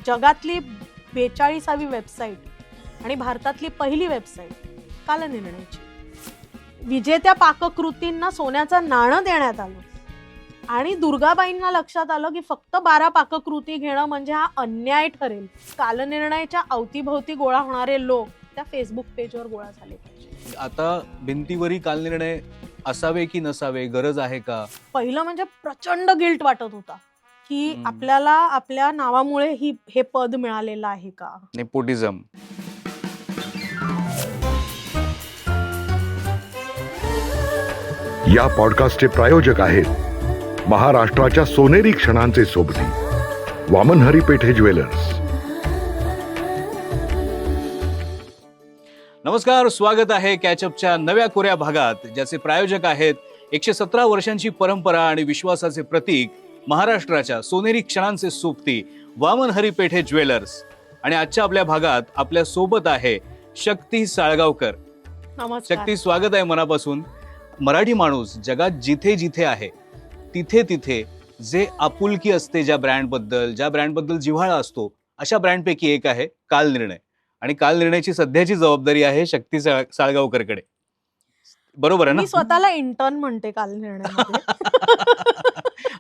जगातली 42वी वेबसाईट आणि भारतातली पहिली वेबसाईट कालनिर्णयची. विजेत्या पाककृतींना सोन्याचं नाणं देण्यात आलं आणि दुर्गाबाईंना लक्षात आलं की फक्त 12 पाककृती घेणं म्हणजे हा अन्याय ठरेल. कालनिर्णयाच्या अवतीभोवती गोळा होणारे लोक त्या फेसबुक पेजवर गोळा झाले. आता भिंतीवरी कालनिर्णय असावे की नसावे, गरज आहे का? पहिलं म्हणजे प्रचंड गिल्ट वाटत होता की आपल्याला आपल्या नावामुळे हे पद मिळालेलं आहे का. नेपोटिझम. या पॉडकास्टचे प्रायोजक आहेत महाराष्ट्राच्या सोनेरी क्षणांचे सोबती वामन हरी पेठे ज्वेलर्स. नमस्कार, स्वागत आहे कॅचअपच्या नव्या कोऱ्या भागात, ज्याचे प्रायोजक आहेत 117 वर्षांची परंपरा आणि विश्वासाचे प्रतीक महाराष्ट्राच्या सोनेरी क्षणांचे सोबती वामन हरी पेठे ज्वेलर्स. आणि आजच्या आपल्या भागात आपल्या सोबत आहे शक्ती साळगावकर. नमस्कार. शक्ती, स्वागत आहे मनापासून. मराठी माणूस जगात जिथे जिथे आहे तिथे तिथे जे आपुलकी असते ज्या ब्रँडबद्दल जिव्हाळा असतो, अशा ब्रँडपैकी एक आहे कालनिर्णय. आणि कालनिर्णयाची सध्याची जबाबदारी आहे शक्ती साळगावकरकडे. बरोबर आहे ना? मी स्वतःला इंटर्न म्हणते कालनिर्णयामध्ये.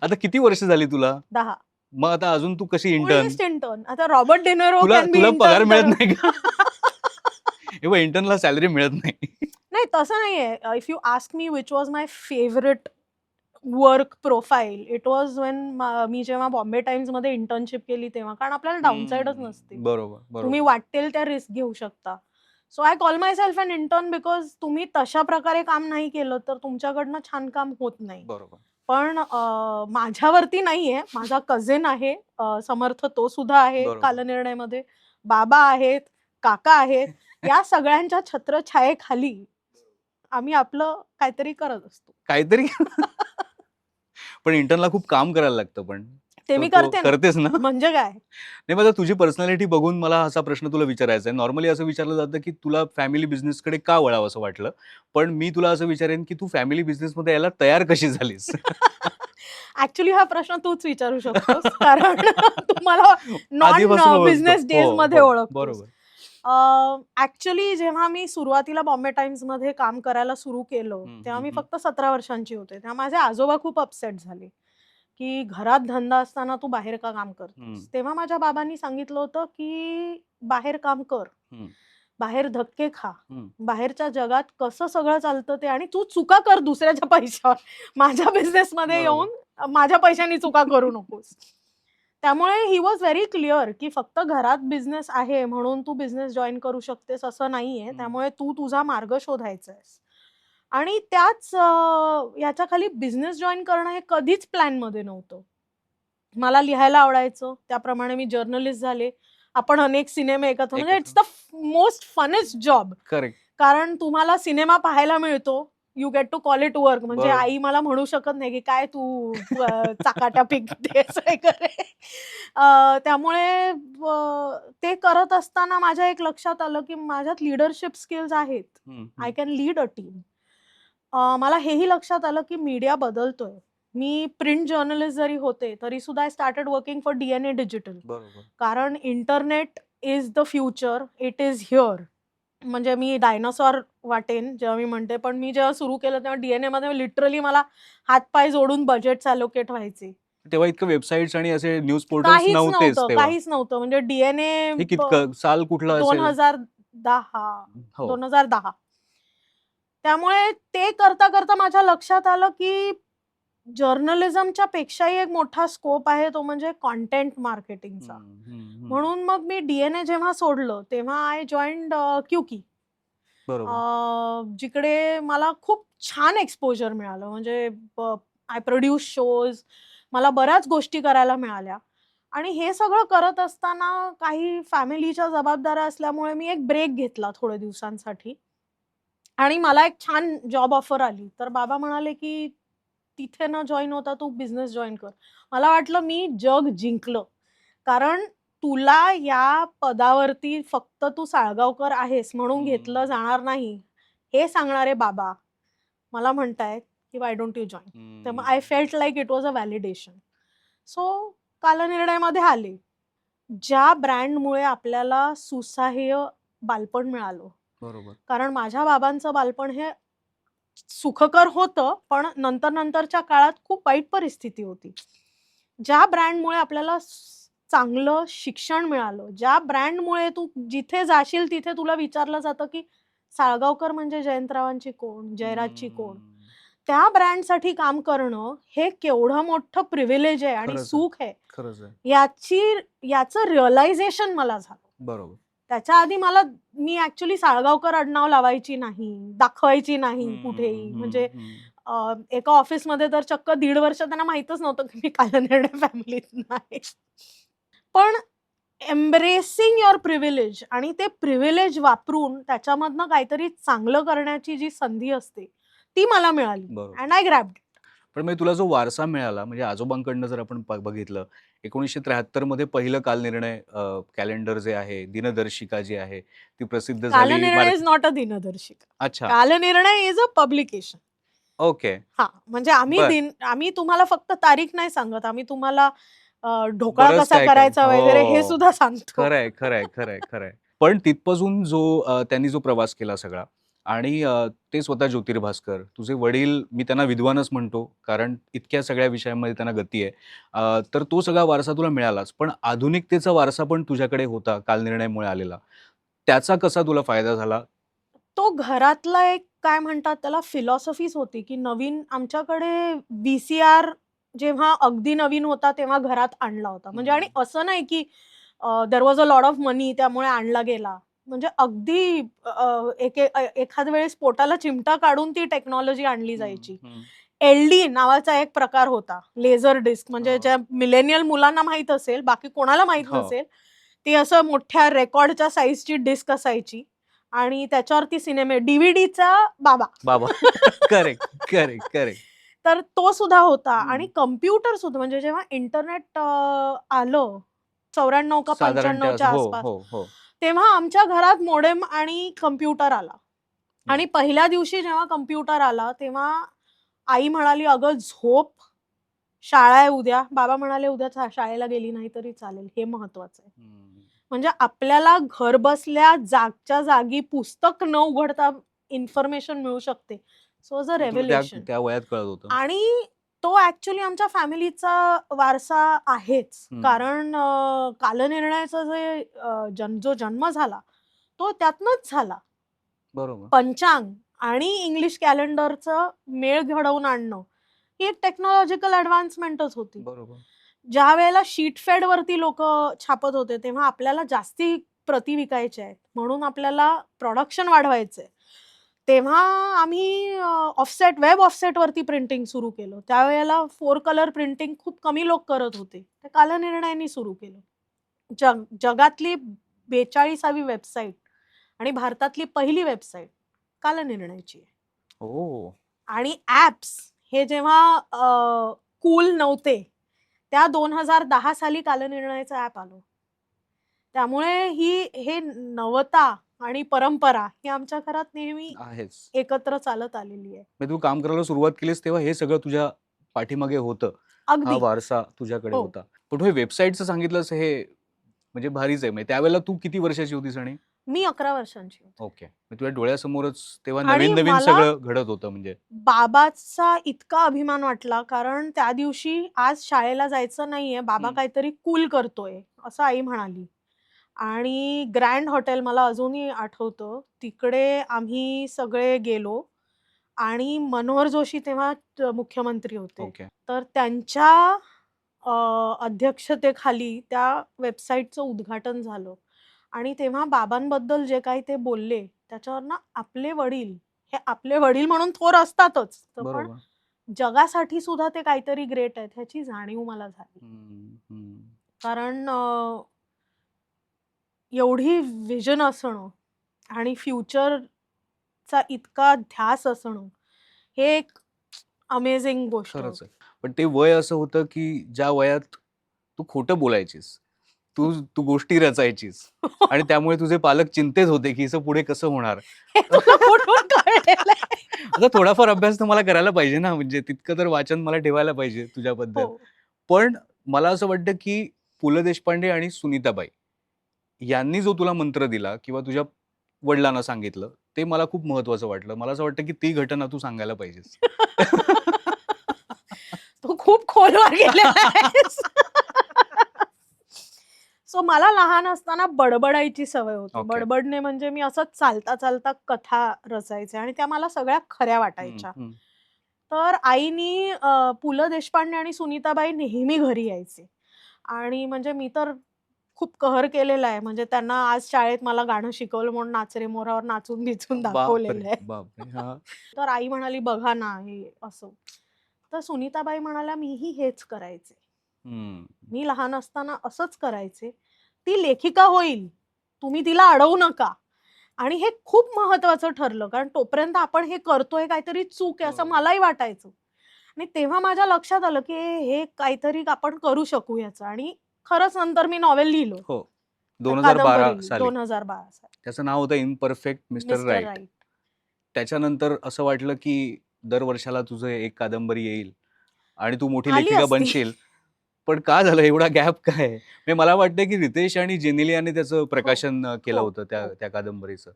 आता किती वर्ष झाली तुला? 10. मग आता अजून तू कशी इंटर्न? इंटर्न. आता रॉबर्ट डेनिरो तुला can be तुला पगार intern मिळत तर- नाही का? एव्हा इंटर्नला सॅलरी मिळत नाही. नाही, तसं नाहीये. If you ask me which was my favourite work profile, it was when मी जेव्हा बॉम्बे टाइम्स मध्ये इंटर्नशिप केली तेव्हा. कारण आपल्याला डाऊनसाइडच नसते. बरोबर. तुम्ही वाटेल त्या रिस्क घेऊ शकता. So I call myself an intern because तुम्ही तशा प्रकारे काम नाही केलं तर तुमच्याकडनं छान काम होत नाही. बरोबर. पण माझ्यावरती नाहीये. माझा कझिन आहे समर्थ, तो सुद्धा आहे बरोबर. कालनिर्णयमध्ये. बाबा आहेत, काका आहेत. या सगळ्यांच्या छत्रछायेखाली आम्ही आपलं काहीतरी करत असतो. काहीतरी. पण इंटर्नला खूप काम करायला लागतं. पण ते मी तो करते ना. करतेस ना? म्हणजे काय, नाही, माझा तुझी पर्सनॅलिटी बघून मला असा प्रश्न तुला विचारायचा आहे. नॉर्मली असं विचारलं जातं की तुला फॅमिली बिझनेसकडे का वळावं असं वाटलं, पण मी तुला असं विचारेन की तू फॅमिली बिझनेसमध्ये यायला तयार कशी झालीस? ऍक्च्युली हा प्रश्न तूच विचारू शकतोस. कारण तुम्हाला नॉन आधीपासून ओळखतो. बिझनेस डेज हो, मध्ये हो, ओळखतो. बरोबर. ऍक्च्युली जेव्हा मी सुरुवातीला बॉम्बे टाइम्स मध्ये काम करायला सुरू केलं तेव्हा मी फक्त 17 वर्षांची होते. तेव्हा माझे आजोबा खूप अपसेट झाले की घरात धंदा असताना तू बाहेर का काम करतोस. तेव्हा माझ्या बाबांनी सांगितलं होतं की बाहेर काम कर, बाहेर धक्के खा, बाहेरच्या जगात कसं सगळं चालतं ते, आणि तू चुका कर दुसऱ्याच्या पैशावर. माझ्या बिझनेस मध्ये येऊन माझ्या पैशांनी चुका करू नकोस. त्यामुळे ही वॉज व्हेरी क्लिअर की फक्त घरात बिझनेस आहे म्हणून तू बिझनेस जॉईन करू शकतेस असं नाहीये. त्यामुळे तू तुझा मार्ग शोधायचा आहेस. आणि त्याच याच्या खाली बिझनेस जॉईन करणं हे कधीच प्लॅन मध्ये नव्हतं. मला लिहायला आवडायचं, त्याप्रमाणे मी जर्नलिस्ट झाले. आपण अनेक सिनेमे एकत्र, म्हणजे it's the most funnest job. Correct. कारण तुम्हाला सिनेमा पाहायला मिळतो, you get to call it work. म्हणजे बरोबर. आई मला म्हणू शकत नाही की काय तू चाकाट्या पिकतेस वगैरे. त्यामुळे ते करत असताना माझ्या एक लक्षात आलं की माझ्यात लिडरशिप स्किल्स आहेत. I can lead a team. मला हेही लक्षात आलं की मीडिया बदलतोय. मी प्रिंट जर्नलिस्ट जरी होते तरी सुद्धा I started working for DNA digital. बरोबर. कारण internet is the future, it is here. म्हणजे मी डायनासॉर वाटेन जेव्हा मी म्हणते, पण मी जेव्हा सुरू केलं तेव्हा DNA मध्ये लिटरली मला हातपाय जोडून बजेट अलोकेट व्हायचे. तेव्हा इतकं वेबसाईट्स आणि असे न्यूज पोर्टल्स काहीच नव्हतेच नव्हतं, तेव्हा. काहीच नव्हतं. म्हणजे DNA हे कितकं साल कुठलं असेल? 2010. हो. 2010. त्यामुळे ते करता करता माझ्या लक्षात आलं की जर्नलिझमच्या पेक्षाही एक मोठा स्कोप आहे, तो म्हणजे कॉन्टेंट मार्केटिंगचा. म्हणून मग मी DNA जेव्हा सोडलं तेव्हा आय जॉईन्ड क्यूकी. बरोबर. जिकडे मला खूप छान एक्सपोजर मिळालं. म्हणजे आय प्रोड्यूस शोज, मला बऱ्याच गोष्टी करायला मिळाल्या. आणि हे सगळं करत असताना काही फॅमिलीच्या जबाबदाऱ्या असल्यामुळे मी एक ब्रेक घेतला थोड्या दिवसांसाठी. आणि मला एक छान जॉब ऑफर आली. तर बाबा म्हणाले की तिथे न जॉईन होता तू बिझनेस जॉईन कर. मला वाटलं मी जग जिंकलं. कारण तुला या पदावरती फक्त तू साळगावकर आहेस म्हणून घेतलं जाणार नाही, हे सांगणारे बाबा मला म्हणतायत की वाय डोंट यू जॉईन. तर मग I felt like it was a validation. So कालनिर्णयामध्ये आले. ज्या ब्रँडमुळे आपल्याला सुसह्य बालपण मिळालं. बरोबर. कारण माझ्या बाबांचं बालपण हे सुखकर होतं, पण नंतरच्या काळात खूप वाईट परिस्थिती होती. ज्या ब्रँडमुळे आपल्याला चांगलं शिक्षण मिळालं, ज्या ब्रँडमुळे तू जिथे जाशील तिथे तुला विचारलं जातं, की साळगावकर म्हणजे जयंतरावांची कोण? जयराजची कोण? त्या ब्रँडसाठी काम करणं हे केवढं मोठं प्रिव्हिलेज आहे आणि खरंच आहे. सुख आहे. खरंच आहे. याचं रिअलायझेशन मला झालं. बरोबर. त्याच्या आधी मी ऍक्च्युली साळगावकर आडनाव लावायची नाही, दाखवायची नाही कुठेही. म्हणजे एका ऑफिसमध्ये तर चक्क 1.5 वर्ष त्यांना माहीतच नव्हतं की मी कालनिर्णय फॅमिलीत आहे. पण एम्ब्रेसिंग युअर प्रिव्हिलेज आणि ते प्रिव्हिलेज वापरून त्याच्यामधनं काहीतरी चांगलं करण्याची जी संधी असते ती मला मिळाली. बरोबर. And I ग्रॅब्ड. पण म्हणजे तुला जो वारसा मिळाला म्हणजे आजोबांकडनं जर आपण बघितलं 1973 मध्ये पहिलं कालनिर्णय कॅलेंडर जे आहे, दिनदर्शिका जी आहे ती प्रसिद्ध झाली. कालनिर्णय इज नॉट अ दिनदर्शिका. अच्छा. Kalnirnay is a publication. Okay. हा, म्हणजे बर. आम्ही तुम्हाला फक्त तारीख नाही सांगत, आम्ही तुम्हाला ढोकळा बरंच कसा काय काय. करायचा वगैरे हे हो. सुद्धा सांगतो. खरंय, खरंय, खरंय, खरंय. पण तिथपासून जो त्यांनी जो प्रवास केला सगळा आणि ते स्वतः ज्योतिर्भास्कर, तुझे वडील, मी त्यांना विद्वानच म्हणतो कारण इतक्या सगळ्या विषयांमध्ये त्यांना गती आहे. तर तो सगळा वारसा तुला मिळालाच. पण आधुनिकतेचा वारसा पण तुझ्याकडे होता कालनिर्णयमुळे आलेला. त्याचा कसा तुला फायदा झाला? तो घरातला एक काय म्हणतात त्याला फिलॉसॉफीच होती, की नवीन आमच्याकडे व्ही-सी-आर जेव्हा अगदी नवीन होता तेव्हा घरात आणला होता. म्हणजे आणि असं नाही की there was a lot of money त्यामुळे आणला गेला. म्हणजे अगदी एखाद्या वेळेस पोटाला चिमटा काढून ती टेक्नॉलॉजी आणली जायची. एल-डी नावाचा एक प्रकार होता. लेझर डिस्क म्हणजे ज्या मिलेनियल मुलांना माहीत असेल, बाकी कोणाला माहीत हो. नसेल. ती असं मोठ्या रेकॉर्डच्या साइजची डिस्क असायची आणि त्याच्यावरती सिनेमे डीव्हीडीचा बाबा. Correct, correct, correct. तर तो सुद्धा होता आणि कम्प्युटर सुद्धा म्हणजे जेव्हा इंटरनेट आलं 94 का साधारण 95च्या हो, आसपास, हो, हो. तेव्हा आमच्या घरात मोडेम आणि कम्प्युटर आला. आणि पहिल्या दिवशी जेव्हा कम्प्युटर आला तेव्हा आई म्हणाली, "अगं झोप, शाळा आहे उद्या." बाबा म्हणाले, "उद्या शाळेला गेली नाही तरी चालेल, हे महत्वाचं आहे." म्हणजे आपल्याला घर बसल्या जागच्या जागी पुस्तक न उघडता इन्फॉर्मेशन मिळू शकते. So was a revolution. त्या वयात कळत होतं. आणि तो ऍक्च्युली आमच्या फॅमिलीचा वारसा आहेच. कारण कालनिर्णयाचा जो जन्म झाला तो त्यातनच झाला. बरोबर. पंचांग आणि इंग्लिश कॅलेंडरचं मेळ घडवून आणणं ही एक टेक्नॉलॉजिकल ऍडव्हान्समेंटच होती. बरोबर. ज्या वेळेला शीटफेड वरती लोक छापत होते तेव्हा आपल्याला जास्ती प्रती विकायच्या आहेत म्हणून आपल्याला प्रोडक्शन वाढवायचंय. तेव्हा आम्ही वेब ऑफसेट वरती प्रिंटिंग सुरू केलं. त्यावेळेला 4 कलर प्रिंटिंग खूप कमी लोक करत होते. ते कालनिर्णयाने सुरू केलं. जगातली 42वी वेबसाईट आणि भारतातली पहिली वेबसाईट कालनिर्णयाची आहे. हो. आणि ऍप्स हे जेव्हा कूल नव्हते त्या 2010 साली कालनिर्णयाचं ऍप आलं. त्यामुळे हे नवता आणि परंपरा ही आमच्या घरात नेहमी आहेच. एकत्र चालत आलेली आहे. मग तू काम करायला सुरुवात केलीस तेव्हा हे सगळं तुझ्या पाठीमागे होतं. हा अगदी. वारसा तुझ्याकडे हो. होता. पण हे वेबसाईटचं सांगितलंस हे म्हणजे भारीच आहे. म्हणजे त्यावेळेला तू किती वर्षाची होतीस आणि? मी 11 वर्षांची होते. ओके. मग तुझ्या डोळ्यासमोरच तेव्हा आणि नवीन मला सगळं घडत होतं म्हणजे. बाबाचा इतका अभिमान वाटला कारण त्या दिवशी आज शाळेला जायचं नाहीये, बाबा काहीतरी कूल करतोय असं आई म्हणाली. आणि ग्रँड हॉटेल मला अजूनही आठवतं. तिकडे आम्ही सगळे गेलो आणि मनोहर जोशी तेव्हा मुख्यमंत्री होते. ओके. तर त्यांच्या अध्यक्षतेखाली त्या वेबसाईटचं उद्घाटन झालं आणि तेव्हा बाबांबद्दल जे काही ते बोलले त्याच्यावरनं आपले वडील म्हणून थोर असतातच, पण बरोबर. जगासाठी सुद्धा ते काहीतरी ग्रेट आहेत ह्याची जाणीव मला झाली. कारण एवढी विजन असणं आणि फ्युचरचा इतका ध्यास असणं हे एक अमेझिंग गोष्ट खरंच होती. आहे. पण ते वय असं होतं की ज्या वयात तू खोटं बोलायचीस, तू गोष्टी रचायचीस आणि त्यामुळे तुझे पालक चिंतेत होते की हिचं पुढे कसं होणार. हे तुला कुठून कळलेलं आहे? आता थोडाफार अभ्यास तर मला करायला पाहिजे ना, म्हणजे तितकं तर वाचन मला ठेवायला पाहिजे तुझ्याबद्दल. हो. पण मला असं वाटतं की पु ल देशपांडे आणि सुनीताबाई यांनी जो तुला मंत्र दिला किंवा तुझ्या वडिलांना सांगितलं ते मला खूप महत्वाचं वाटलं. मला असं वाटतं की ती घटना तू सांगायला पाहिजेस. तू खूप खोलवर गेलेला आहेस. सो मला लहान असताना बडबडायची सवय होती. Okay. बडबडणे म्हणजे मी असंच चालता चालता कथा रचायचे आणि त्या मला सगळ्या खऱ्या वाटायच्या. तर आईनी पु ल देशपांडे आणि सुनीताबाई नेहमी घरी यायचे आणि म्हणजे मी तर खूप कहर केलेला आहे. म्हणजे त्यांना आज शाळेत मला गाणं शिकवलं म्हणून नाच रे मोरावर नाचून बिचून दाखवलेलं बापरे आहे. बापरे. हा. तर आई म्हणाली बघा ना हे असं. तर सुनीताबाई म्हणाल्या मीही हेच करायचे. हम्म. मी लहान असताना असंच करायचे. ती लेखिका होईल. तुम्ही तिला अडवू नका. आणि हे खूप महत्वाचं ठरलं कारण तोपर्यंत आपण हे करतोय काहीतरी चूक आहे असं बरोबर. मलाही वाटायचं. आणि तेव्हा माझ्या लक्षात आलं की हे काहीतरी आपण करू शकू याचं आणि खरंच नंतर मी नॉवेल लिहिलं. हो 2012 कादंबरी साली 2012 साली. त्याचं नाव होतं imperfect mister mister right. Right. त्याच्यानंतर असं वाटलं की दर वर्षाला तुझं एक कादंबरी येईल आणि तू मोठी आली लेखिका असती. बनशील. पण का झालं एवढा गॅप काय? म्हणजे मला वाटतं की रितेश आणि जेनेलियाने त्याचं प्रकाशन केलं हो, होतं हो. त्या कादंबरीचं.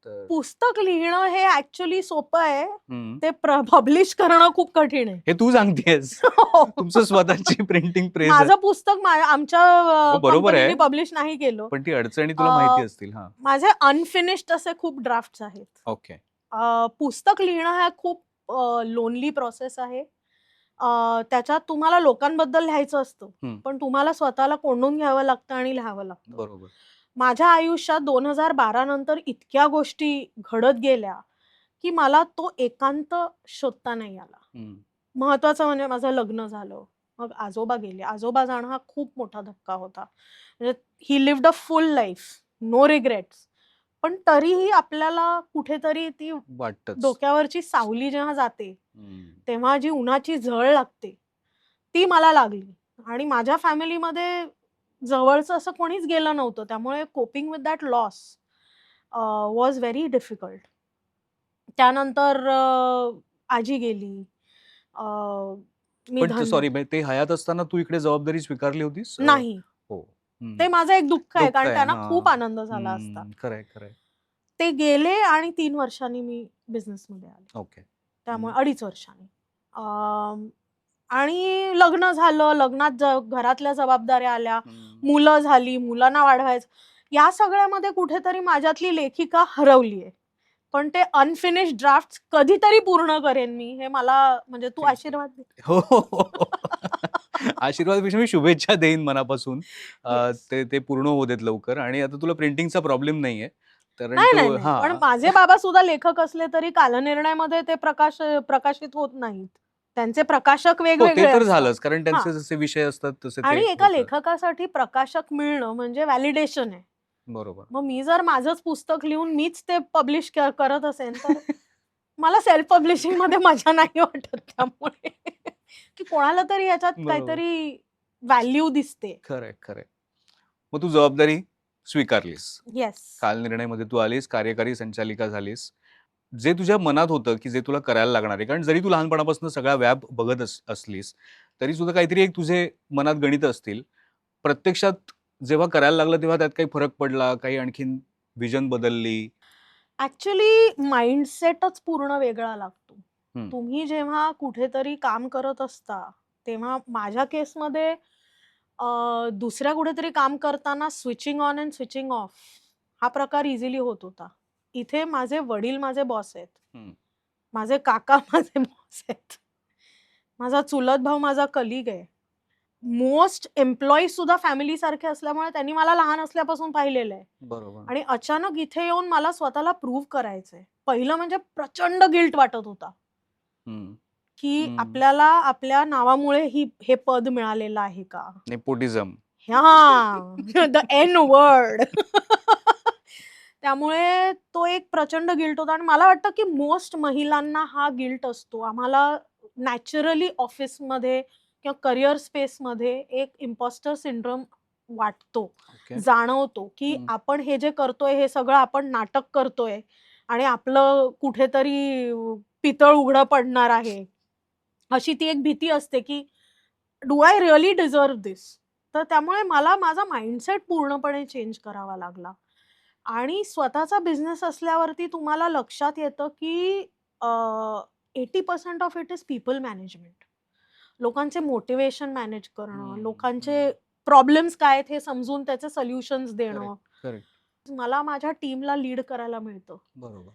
तर पुस्तक लिहिणं हे ऍक्च्युली सोपं आहे. हम्म. ते पब्लिश करणं खूप कठीण आहे. हे तू सांगतेस. तुमचं स्वतःची प्रिंटिंग प्रेस आहे. माझं पुस्तक आमच्या हो, बरोबर आहे. कंपनीने पब्लिश नाही केलं. पण ती अडचणी तुला माहिती असतील. हा माझे अनफिनिश्ड असे खूप ड्राफ्ट्स आहेत. ओके. पुस्तक लिहिणं हा खूप लोनली प्रोसेस आहे. त्याच्यात तुम्हाला लोकांबद्दल लिहायचं असतं. हम्म. पण तुम्हाला स्वतःला कोंडून घ्यावं लागतं आणि लिहावं लागतं. बरोबर. माझ्या आयुष्यात 2012 नंतर इतक्या गोष्टी घडत गेल्या की मला तो एकांत शोधता नाही आला. हम्म. महत्वाचं म्हणजे माझं लग्न झालं. मग आजोबा गेले. आजोबा जाणं हा खूप मोठा धक्का होता. म्हणजे he lived a full life, no regrets. पण तरीही आपल्याला कुठेतरी ती वाटतच. डोक्यावरची सावली जेव्हा जाते हम्म. तेव्हा जी उन्हाची झळ लागते ती मला लागली. आणि माझ्या फॅमिलीमध्ये जवळचं असं कोणीच गेलं नव्हतं. त्यामुळे coping with that loss was very difficult. त्यानंतर आजी गेली. मी पण सॉरी ते हयात असताना तू इकडे जबाबदारी स्वीकारली होतीस? नाही. हो. हम्म. ते माझं एक दुःख आहे दुःख कारण आहे. त्यांना हा. खूप आनंद झाला असता. खरंय खरंय. ते गेले आणि 3 वर्षांनी मी बिझनेसमध्ये आले. ओके. त्यामुळे 2.5 वर्षांनी. आणि लग्न झालं. लग्नात घरातल्या जबाबदाऱ्या आल्या. मुलं झाली. मुलांना वाढवायचं. या सगळ्यामध्ये कुठेतरी माझ्यातली लेखिका हरवली आहे. पण ते अनफिनिश्ड ड्राफ्ट्स कधीतरी पूर्ण करेन मी. हे मला म्हणजे तू आशीर्वाद दे. हो. आशीर्वादपेक्षा मी शुभेच्छा देईन मनापासून. Yes. ते पूर्ण होऊ देत लवकर. आणि आता तुला प्रिंटिंगचा प्रॉब्लेम नाहीये. कारण नाही, तो नाही, नाही. पण माझे बाबा सुद्धा लेखक असले तरी कालनिर्णयमध्ये ते प्रकाशित होत नाहीत. त्यांचे प्रकाशक हो, वेगवेगळे ते तर असतात. झालंच कारण त्यांचे हां. जसे विषय असतात तसे ते आणि एका होतं. लेखकासाठी प्रकाशक मिळणं म्हणजे व्हॅलिडेशन आहे. बरोबर. मग मी जर माझंच पुस्तक लिहून मीच ते पब्लिश करत असेन तर मला सेल्फ पब्लिशिंग मध्ये मजा नाही वाटत. त्यामुळे की कोणाला तरी याच्यात बरोबर. काहीतरी व्हॅल्यू दिसते. खरंय खरंय. मग तू जबाबदारी स्वीकारलीस. येस. कालनिर्णयमध्ये तू आलीस, कार्यकारी संचालिका झालीस. जे तुझ्या मनात होतं की जे तुला करायला लागणार आहे, कारण जरी तू लहानपणापासून सगळा व्याप बघत असलीस तरी सुद्धा काहीतरी एक तुझे मनात गणित असतील. प्रत्यक्षात जेव्हा करायला लागलं तेव्हा त्यात काही फरक पडला, काही आणखीन विजन बदलली? ऍक्च्युली माइंडसेटच पूर्ण वेगळा लागतो. हम्म. तुम्ही जेव्हा कुठेतरी काम करत असता तेव्हा माझ्या केसमध्ये दुसऱ्या कुठेतरी काम करताना switching on and switching off हा प्रकार इझिली होत होता. इथे माझे वडील माझे बॉस आहेत. हम्म. माझे काका माझे बॉस आहेत. माझा चुलत भाऊ माझा कलिग आहे. मोस्ट एम्प्लॉई सुद्धा फॅमिली सारखे असल्यामुळे त्यांनी मला लहान असल्यापासून पाहिलेलं आहे. बरोबर. आणि अचानक इथे येऊन मला स्वतःला प्रूव्ह करायचंय. पहिलं म्हणजे प्रचंड गिल्ट वाटत होता हम्म. की आपल्याला आपल्या नावामुळे हे पद मिळालेलं आहे का. नेपोटिझम. हा द एन वर्ड. त्यामुळे तो एक प्रचंड गिल्ट होता आणि मला वाटतं की मोस्ट महिलांना हा गिल्ट असतो. आम्हाला नॅचरली ऑफिसमध्ये किंवा करिअर स्पेसमध्ये एक इम्पॉस्टर सिंड्रोम वाटतो, ओके. जाणवतो की आपण हे जे करतोय हे सगळं आपण नाटक करतोय आणि आपलं कुठेतरी पितळ उघडं पडणार आहे. अशी ती एक भीती असते की डू आय रिअली डिझर्व दिस. तर त्यामुळे मला माझा माइंडसेट पूर्णपणे चेंज करावा लागला. आणि स्वतःचा बिझनेस असल्यावरती तुम्हाला लक्षात येतं की 80% of it is people management. लोकांचे मोटिवेशन मॅनेज करणं, लोकांचे प्रॉब्लेम्स काय आहेत हे समजून त्याचे सोल्युशन्स देणं. करेक्ट. मला माझ्या टीमला लीड करायला मिळतं. बरोबर.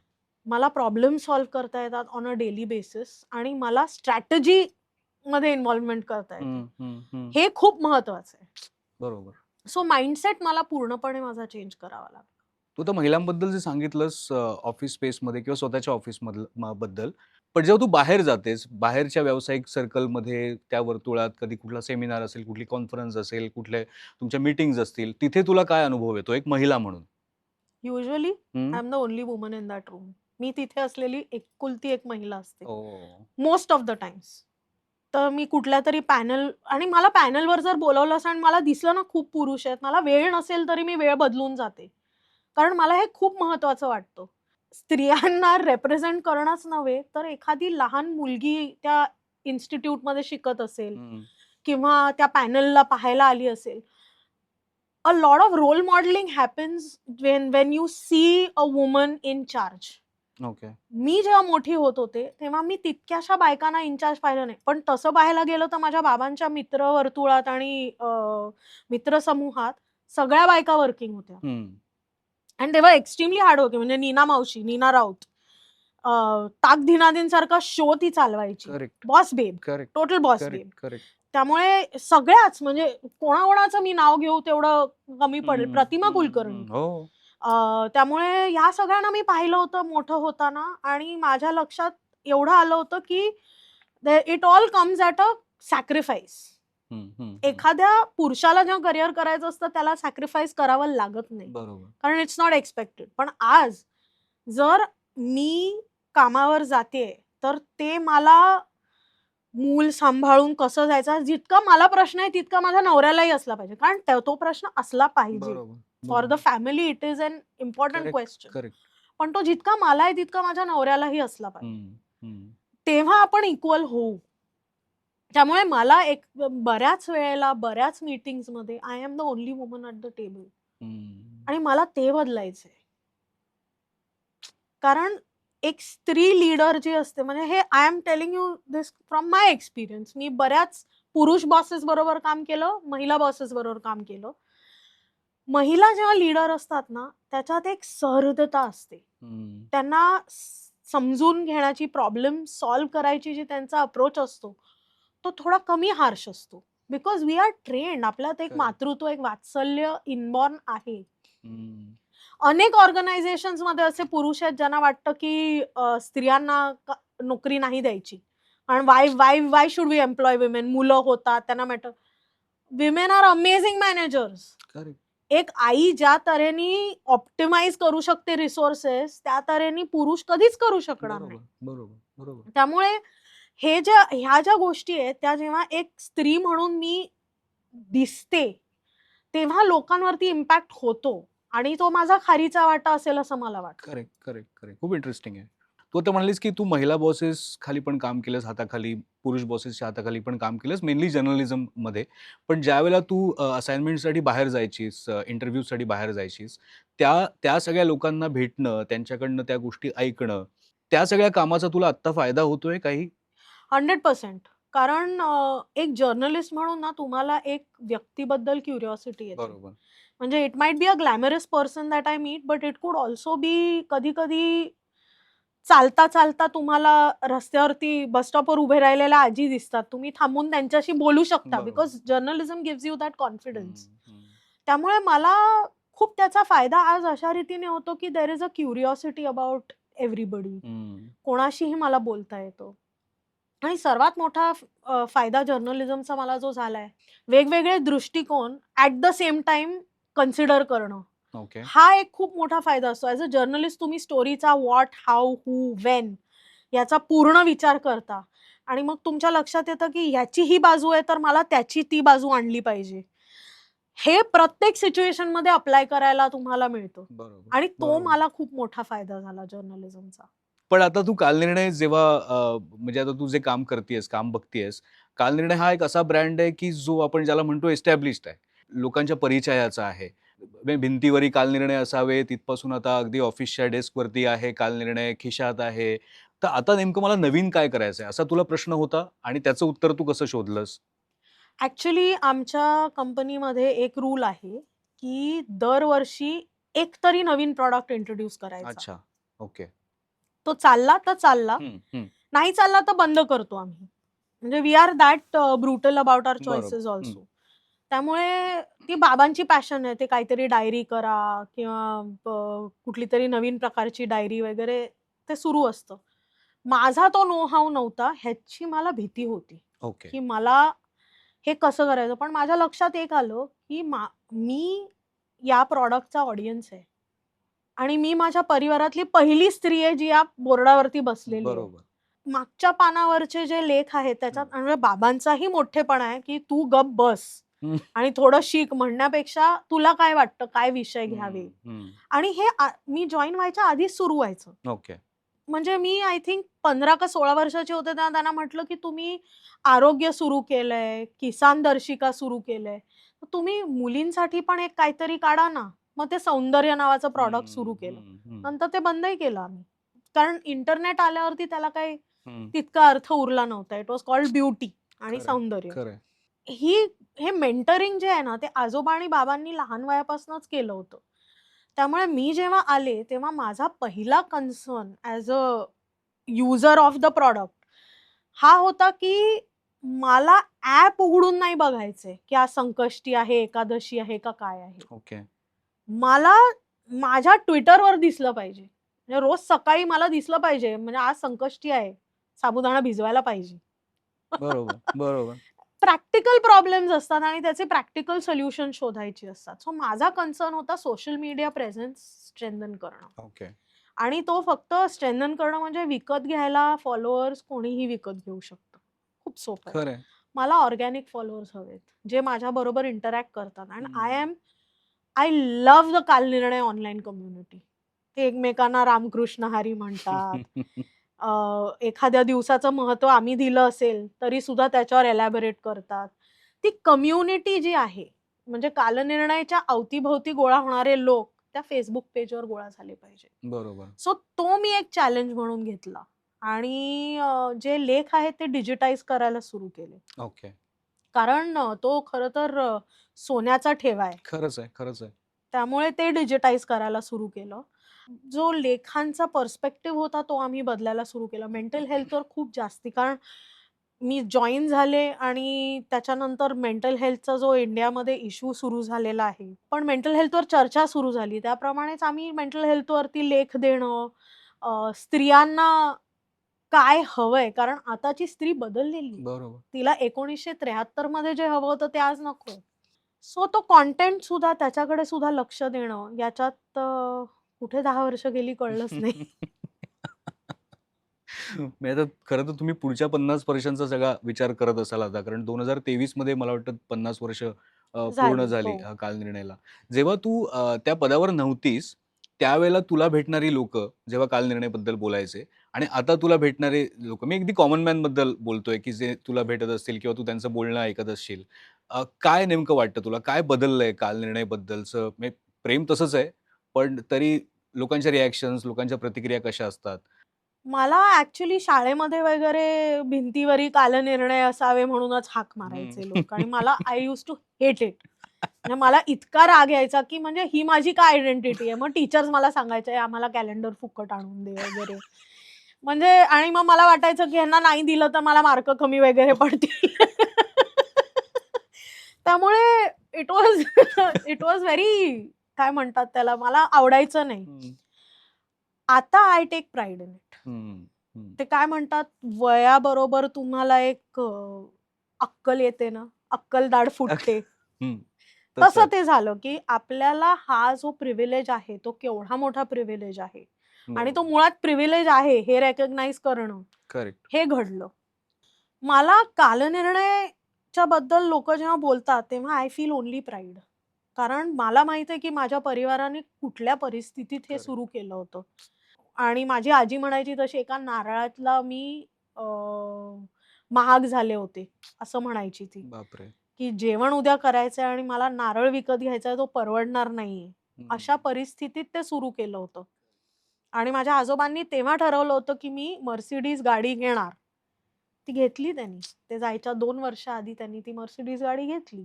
मला प्रॉब्लेम सॉल्व्ह करता येतात ऑन अ डेली बेसिस आणि मला स्ट्रॅटेजी मध्ये इन्व्हॉल्वमेंट करता येते. हे खूप महत्वाचं आहे. बरोबर. सो माइंडसेट मला पूर्णपणे माझा चेंज करावा लागला. तू तर महिलांबद्दल जे सांगितलंस ऑफिस स्पेसमध्ये किंवा स्वतःच्या ऑफिस बद्दल, पण जेव्हा तू बाहेर जातेस, बाहेरच्या व्यावसायिक सर्कलमध्ये, त्या वर्तुळात कधी कुठला सेमिनार असेल, कुठली कॉन्फरन्स असेल, कुठले तुमच्या मीटिंग्स असतील, तिथे तुला काय अनुभव येतो एक महिला म्हणून? Usually hmm? I am the only woman in that room. मी तिथे असलेली एकुलती एक महिला असते ओ. Most of the times. तर मी कुठल्या तरी पॅनल आणि मला पॅनलवर जर बोलवलं असं आणि मला दिसलं ना खूप पुरुष आहेत, मला वेळ नसेल तरी मी वेळ बदलून जाते. कारण मला हे खूप महत्वाचं वाटतं. स्त्रियांना रिप्रेझेंट करणंच नव्हे, तर एखादी लहान मुलगी त्या इन्स्टिट्यूटमध्ये शिकत असेल हं. किंवा त्या पॅनलला पाहायला आली असेल. A lot of role modeling happens when you see a woman in charge. Okay. मी जेव्हा मोठी होत होते तेव्हा मी तितक्याशा बायकांना इन्चार्ज पाहिलं नाही. पण तसं पाहायला गेलं तर माझ्या बाबांच्या मित्र वर्तुळात आणि मित्रसमूहात सगळ्या बायका वर्किंग होत्या. आणि तेव्हा एक्स्ट्रीमली हार्ड वर्किंग. म्हणजे नीना मावशी, नीना राऊत, ताक धीनाधीन सारखा शो ती चालवायची. करेक्ट. बॉस बेब, करेक्ट. टोटल बॉस बेब. करेक्ट. करेक्ट. त्यामुळे सगळ्याच म्हणजे कोणाकोणाचं मी नाव घेऊ तेवढं कमी पडेल. हं, प्रतिमा हं, कुलकर्णी. हं. हो. त्यामुळे ह्या सगळ्यांना मी पाहिलं होतं मोठं होताना आणि माझ्या लक्षात एवढं आलं होतं की it all comes at a sacrifice. एखाद्या पुरुषाला जेव्हा करिअर करायचं असतं त्याला सॅक्रिफाईस करावं लागत नाही. बरोबर. कारण इट्स नॉट एक्सपेक्टेड. पण आज जर मी कामावर जातेय तर ते मला मूल सांभाळून कसं जायचं, जितका मला प्रश्न आहे तितका माझ्या नवऱ्यालाही असला पाहिजे. कारण तो प्रश्न असला पाहिजे. बरोबर. For the family it is an important correct. Question. Correct. पण तो जितका मला आहे तितका माझ्या नवऱ्यालाही असला पाहिजे. हं. तेव्हा आपण इक्वल होऊ. त्यामुळे मला एक बऱ्याच वेळेला बऱ्याच मीटिंग्समध्ये I am the only woman at the table. आणि मला ते बदलायचंय. कारण एक स्त्री लीडर जी असते, म्हणजे हे I am telling you this from my experience. मी बऱ्याच पुरुष बॉसेस बरोबर काम केलं, महिला बॉसेस बरोबर काम केलं. महिला जेव्हा लीडर असतात ना त्याच्यात एक सहृदता असते. त्यांना समजून घेण्याची, प्रॉब्लेम सॉल्व्ह करायची जी त्यांचा अप्रोच असतो तो थोडा कमी हार्श असतो. Because we are trained. आपल्यात एक मातृत्व, एक वात्सल्य इनबॉर्न आहे. अनेक ऑर्गनायझेशन्स मध्ये असे पुरुष आहेत ज्यांना वाटतं की स्त्रियांना नोकरी नाही द्यायची. आणि why should we employ women. मुलं होतात त्यांना matter. Women are amazing managers. एक आई ज्या तऱ्हेने ऑप्टिमाइज करू शकते रिसोर्सेस त्या तऱ्हेने पुरुष कधीच करू शकणार नाही. बरोबर. त्यामुळे ह्या ज्या गोष्टी आहेत त्या जेव्हा एक स्त्री म्हणून मी दिसते तेव्हा लोकांवरती इम्पॅक्ट होतो आणि तो माझा खारीचा वाटा असेल असं मला वाटतं. करेक्ट. खूप इंटरेस्टिंग आहे. तू आता म्हणालीस की तू महिला बॉसेस खाली पण काम केलंस, हाताखाली पुरुष बॉसेसच्या हाताखाली पण काम केलंस, मेनली जर्नलिझम मध्ये. पण ज्या वेळेला तू असाइनमेंटसाठी बाहेर जायचीस, इंटरव्ह्यूसाठी बाहेर जायचीस, त्या सगळ्या लोकांना भेटणं, त्यांच्याकडनं त्या गोष्टी ऐकणं, त्या सगळ्या कामाचा तुला आत्ता फायदा होतोय काही? 100%. कारण एक जर्नलिस्ट म्हणून ना तुम्हाला एक व्यक्तीबद्दल क्युरिओसिटी येते. बरोबर. म्हणजे it might be a glamorous person that I meet, but it could also be कधी चालता तुम्हाला रस्त्यावरती बस स्टॉपवर उभे राहिलेल्या आजी दिसतात. तुम्ही थांबून त्यांच्याशी बोलू शकता. बरोबर. Because journalism gives you that confidence. त्यामुळे मला खूप त्याचा फायदा आज अशा रीतीने होतो की there is a curiosity about everybody. कोणाशीही मला बोलता येतो. आणि सर्वात मोठा फायदा जर्नलिझमचा मला जो झालाय, वेगवेगळे दृष्टिकोन at the same time consider करणं. ओके. हा एक खूप मोठा फायदा असतो. ॲज अ जर्नलिस्ट तुम्ही स्टोरीचा व्हॉट, हाऊ, हू, वेन याचा पूर्ण विचार करता आणि मग तुमच्या लक्षात येतं की ह्याची ही बाजू आहे तर मला त्याची ती बाजू आणली पाहिजे. हे प्रत्येक सिच्युएशन मध्ये अप्लाय करायला तुम्हाला मिळतं. बरोबर. आणि तो मला खूप मोठा फायदा झाला जर्नलिझमचा. पण आता तू कालनिर्णय जेव्हा म्हणजे आता तू जे काम करतेयस, काम बघतेयस, कालनिर्णय हा एक असा ब्रँड आहे की जो आपण ज्याला म्हणतो एस्टॅब्लिश्ड आहे. लोकांच्या परिचयाचा आहे. भिंतीवरी कालनिर्णय असावे तिथपासून आता अगदी ऑफिसच्या डेस्कवरती आहे कालनिर्णय, खिशात आहे. तर आता नेमकं मला नवीन काय करायचंय असा तुला प्रश्न होता आणि त्याचं उत्तर तू कसं शोधलंस? ऍक्च्युली आमच्या कंपनीमध्ये एक रूल आहे की दरवर्षी एक तरी नवीन प्रॉडक्ट इंट्रोड्यूस करायचा. अच्छा. ओके. तो चालला तर चालला, नाही चालला तर बंद करतो आम्ही. म्हणजे we are that brutal about our बरोबर. Choices also. त्यामुळे ती बाबांची पॅशन आहे. ते काहीतरी डायरी करा किंवा कुठली तरी नवीन प्रकारची डायरी वगैरे ते सुरू असतं. माझा तो नो हाव नव्हता, ह्याची मला भीती होती ओके. की मला हे कसं करायचं. पण माझ्या लक्षात एक आलं की मी या प्रॉडक्टचा ऑडियन्स आहे आणि मी माझ्या परिवारातली पहिली स्त्री आहे जी या बोर्डावरती बसलेली आहे. बरोबर. मागच्या पानावरचे जे लेख आहेत त्याच्यात म्हणजे बाबांचाही मोठेपणा आहे की तू गप बस आणि थोडं शिक म्हणण्यापेक्षा तुला काय वाटतं काय विषय घ्यावे. आणि हे मी जॉईन व्हायच्या आधीच सुरू व्हायचं. ओके. म्हणजे मी आय थिंक 15 का 16 वर्षाचे होते तेव्हा त्यांना म्हटलं की तुम्ही आरोग्य सुरू केलंय, किसान दर्शिका सुरू केलंय, तर तुम्ही मुलींसाठी पण एक काहीतरी काढा ना. मग ते सौंदर्य नावाचं प्रॉडक्ट सुरू केलं. नंतर ते बंदही केलं आम्ही, कारण इंटरनेट आल्यावरती त्याला काही तितका अर्थ उरला नव्हता. इट वॉज कॉल्ड ब्युटी आणि सौंदर्य. हे मेंटरिंग जे आहे ना ते आजोबा आणि बाबांनी लहान वयापासूनच केलं होतं. त्यामुळे मी जेव्हा आले तेव्हा माझा पहिला concern as a user of the product हा होता की मला ॲप उघडून नाही बघायचंय की आज संकष्टी आहे, एकादशी आहे का काय आहे. ओके. मला माझ्या ट्विटरवर दिसलं पाहिजे. म्हणजे रोज सकाळी मला दिसलं पाहिजे म्हणजे आज संकष्टी आहे, साबुदाणा भिजवायला पाहिजे. बरोबर, बरोबर. प्रॅक्टिकल प्रॉब्लेम्स असतात आणि त्याचे प्रॅक्टिकल सोल्युशन शोधायची असतात. सो माझा कन्सर्न होता सोशल मीडिया प्रेझेन्स स्ट्रेंथन करणं. ओके. आणि तो फक्त स्ट्रेंथन करणं म्हणजे विकत घ्यायला फॉलोअर्स कोणीही विकत घेऊ शकतं. खूप सोपं आहे. खरंय. मला ऑर्गॅनिक फॉलोअर्स हवेत, जे माझ्या बरोबर इंटरॅक्ट करतात. And I love the Kalnirnay online community. ते एकमेकांना रामकृष्ण हरी म्हणतात. एखाद्या दिवसाचं महत्व आम्ही दिलं असेल तरी सुद्धा त्याच्यावर एलॅबोरेट करतात. ती कम्युनिटी जी आहे म्हणजे कालनिर्णयाच्या अवतीभोवती गोळा होणारे लोक त्या फेसबुक पेजवर गोळा झाले पाहिजे. बरोबर. सो तो मी एक चॅलेंज म्हणून घेतला आणि जे लेख आहेत ते डिजिटाईज करायला सुरू केले. ओके. कारण तो खरं तर सोन्याचा ठेवा आहे. खरंच आहे, खरंच आहे. त्यामुळे ते डिजिटाईज करायला सुरू केलं. जो लेखांचा पर्स्पेक्टिव्ह होता तो आम्ही बदलायला सुरू केला. मेंटल हेल्थवर खूप जास्ती, कारण मी जॉइन झाले आणि त्याच्यानंतर मेंटल हेल्थचा जो इंडियामध्ये इश्यू सुरू झालेला आहे. पण मेंटल हेल्थवर चर्चा सुरू झाली. त्याप्रमाणेच आम्ही मेंटल हेल्थवरती लेख देणं, स्त्रियांना काय हवंय, कारण आताची स्त्री बदललेली आहे. बरोबर. तिला 1973 मध्ये जे हवं होतं ते आज नकोय. सो तो कंटेंट सुद्धा त्याच्याकडे सुद्धा लक्ष देणं याच्यात कुठे 10 वर्ष गेली कळलंच नाही. म्हणजे आता खरं तर तुम्ही पुढच्या 50 वर्षांचा सगळा विचार करत असाल आता, कारण 2023 मध्ये मला वाटतं 50 वर्ष पूर्ण झाली हो. कालनिर्णयाला. जेव्हा तू त्या पदावर नव्हतीस, त्यावेळेला तुला भेटणारी लोकं जेव्हा कालनिर्णयबद्दल बोलायचे आणि आता तुला भेटणारे लोकं, मी अगदी कॉमन मॅन बद्दल बोलतोय, की जे तुला भेटत असतील किंवा तू त्यांचं बोलणं ऐकत असशील. काय नेमकं वाटतं तुला? काय बदललंय कालनिर्णयबद्दलचं? म्हणजे प्रेम तसंच आहे, पण तरी लोकांच्या रिएक्शन्स, लोकांच्या प्रतिक्रिया कशा असतात? मला ॲक्चुअली शाळेमध्ये वगैरे भिंतीवरी कालनिर्णय असावे म्हणूनच हाक मारायचे लोक आणि मला I used to hate it. म्हणजे मला इतका राग यायचा की म्हणजे ही माझी काय आयडेंटिटी आहे. मग टीचर्स मला सांगायचे आम्हाला कॅलेंडर फुकट आणून दे वगैरे. म्हणजे आणि मग मला वाटायचं की ह्यांना नाही दिलं तर मला मार्क कमी वगैरे पडतील. त्यामुळे it was it was very, काय म्हणतात त्याला, मला आवडायचं नाही. आता I take pride in it. ते काय म्हणतात, वयाबरोबर तुम्हाला एक अक्कल येते ना, अक्कलदाढ फुटते. तसं ते झालं की आपल्याला हा जो प्रिव्हिलेज आहे तो केवढा मोठा प्रिव्हिलेज आहे आणि तो मुळात प्रिव्हिलेज आहे हे रेकग्नाइज करणं, करेक्ट. हे घडलं. मला कालनिर्णयाच्या बद्दल लोक जेव्हा बोलतात तेव्हा आय फील ओनली प्राईड. कारण मला माहित आहे की माझ्या परिवाराने कुठल्या परिस्थितीत हे Correct. सुरू केलं होतं. आणि माझी आजी म्हणायची तशी एका नारळातला मी महाग झाले होते असं म्हणायची ती, बापरे. की जेवण उद्या करायचंय आणि मला नारळ विकत घ्यायचा आहे, तो परवडणार नाहीये. अशा परिस्थितीत ते सुरू केलं होतं. आणि माझ्या आजोबांनी तेव्हा ठरवलं होतं, की मी मर्सिडीज गाडी घेणार. ती घेतली त्यांनी. ते जायच्या 2 वर्ष आधी त्यांनी ती मर्सिडीज गाडी घेतली.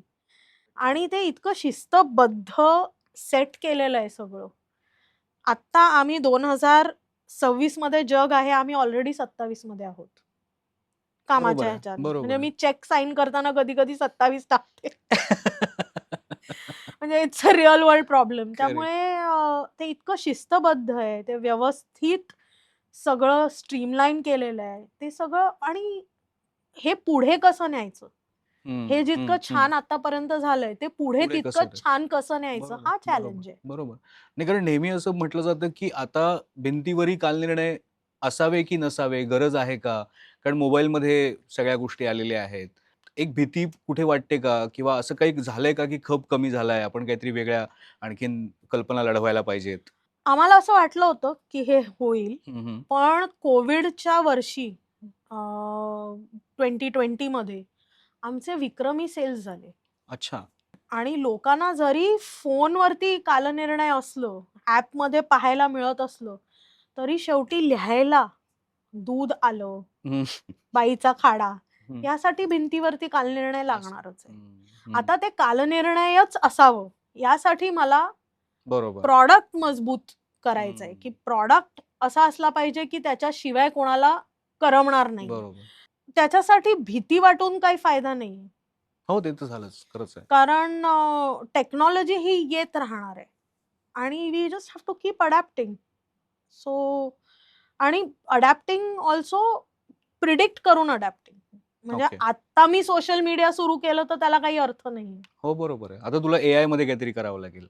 आणि ते इतकं शिस्तबद्ध सेट केलेलं आहे सगळं. आत्ता आम्ही 2026 मध्ये जग आहे, आम्ही ऑलरेडी 27 मध्ये आहोत. बरोबर कामाच्या आहे, ह्याच्यात. बरोबर म्हणजे आहे. मी चेक साइन करताना कधी-कधी 27 टाकते. म्हणजे it's a real world problem. Correct. त्यामुळे ते इतकं शिस्तबद्ध आहे. ते व्यवस्थित सगळं स्ट्रीमलाईन केलेलं आहे. ते सगळं आणि हे पुढे कसं न्यायचं? हे जितकं छान आतापर्यंत झालंय, ते पुढे पुढे तितकं कसं ते? छान कसं न्यायचं बरोबर, हा बरोबर, चॅलेंज आहे. बरोबर. नाही, कारण नेहमी असं म्हटलं जातं, की आता भिंतीवरही कालनिर्णय असावे की नसावे, गरज आहे का? कारण मोबाईलमध्ये सगळ्या गोष्टी आलेल्या आहेत. एक भीती कुठे वाटते का? किंवा असं काही झालंय का, की खप कमी झालाय, आपण काहीतरी वेगळ्या आणखीन कल्पना लढवायला पाहिजेत? आम्हाला असं वाटलं होतं, की हे होईल. हं, हं. पण कोविडच्या वर्षी 2020 मध्ये आमचे विक्रमी सेल्स झाले. अच्छा. आणि लोकांना जरी फोनवरती कालनिर्णय असलं, ॲपमध्ये पाहायला मिळत असलं, तरी शेवटी लिहायला दूध आलं, हं, बाईचा खाडा, हं. यासाठी भिंतीवरती कालनिर्णय असं. लागणारच आहे. हं, आता ते कालनिर्णयच असावं, यासाठी मला बरोबर. प्रॉडक्ट मजबूत करायचंय, हं. की प्रॉडक्ट असा असला पाहिजे, की त्याच्याशिवाय कोणाला करमणार नाही. बरोबर. त्याच्यासाठी भीती वाटून काही फायदा नाहीये. हो, ते तर झालंच. खरंच आहे. कारण टेक्नॉलॉजी ही येत राहणार आहे आणि we just have to keep adapting. So आणि अडॅप्टिंग ऑल्सो प्रिडिक्ट करून अडॅप्टिंग. म्हणजे ओके. आत्ता मी सोशल मीडिया सुरू केलं तर त्याला काही अर्थ नाहीये. हो, बरोबर आहे. आता तुला एआयमध्ये काहीतरी करावं लागेल.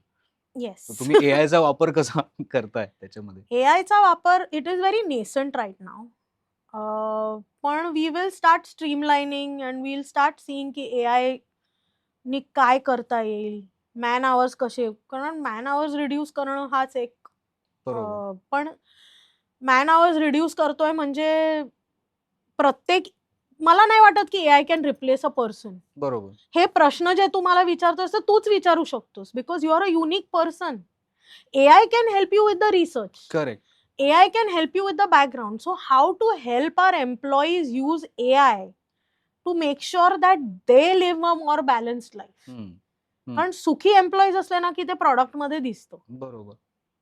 येस. तर तुम्ही एआयचा वापर कसा करताय त्याच्यामध्ये? एआयचा वापर it is very nascent right now. पण we will start streamlining and we will start seeing की एआय नी काय करता येईल. मॅन अवर्स कसे कारण मॅन अवर्स रिड्यूस करणं हाच एक बरोबर. पण मॅन अवर्स रिड्यूस करतोय म्हणजे प्रत्येक मला नाही वाटत की AI can replace a person. बरोबर. हे प्रश्न जे तू मला विचारतोयस ते तूच विचारू शकतोस because you are a unique person. AI can help you with the research. Correct. AI can help you with the background. So how to help our employees use AI to make sure that they live a more balanced life. हं, हं. कारण सुखी employees असले ना की ते product मध्ये दिसतं. बरोबर,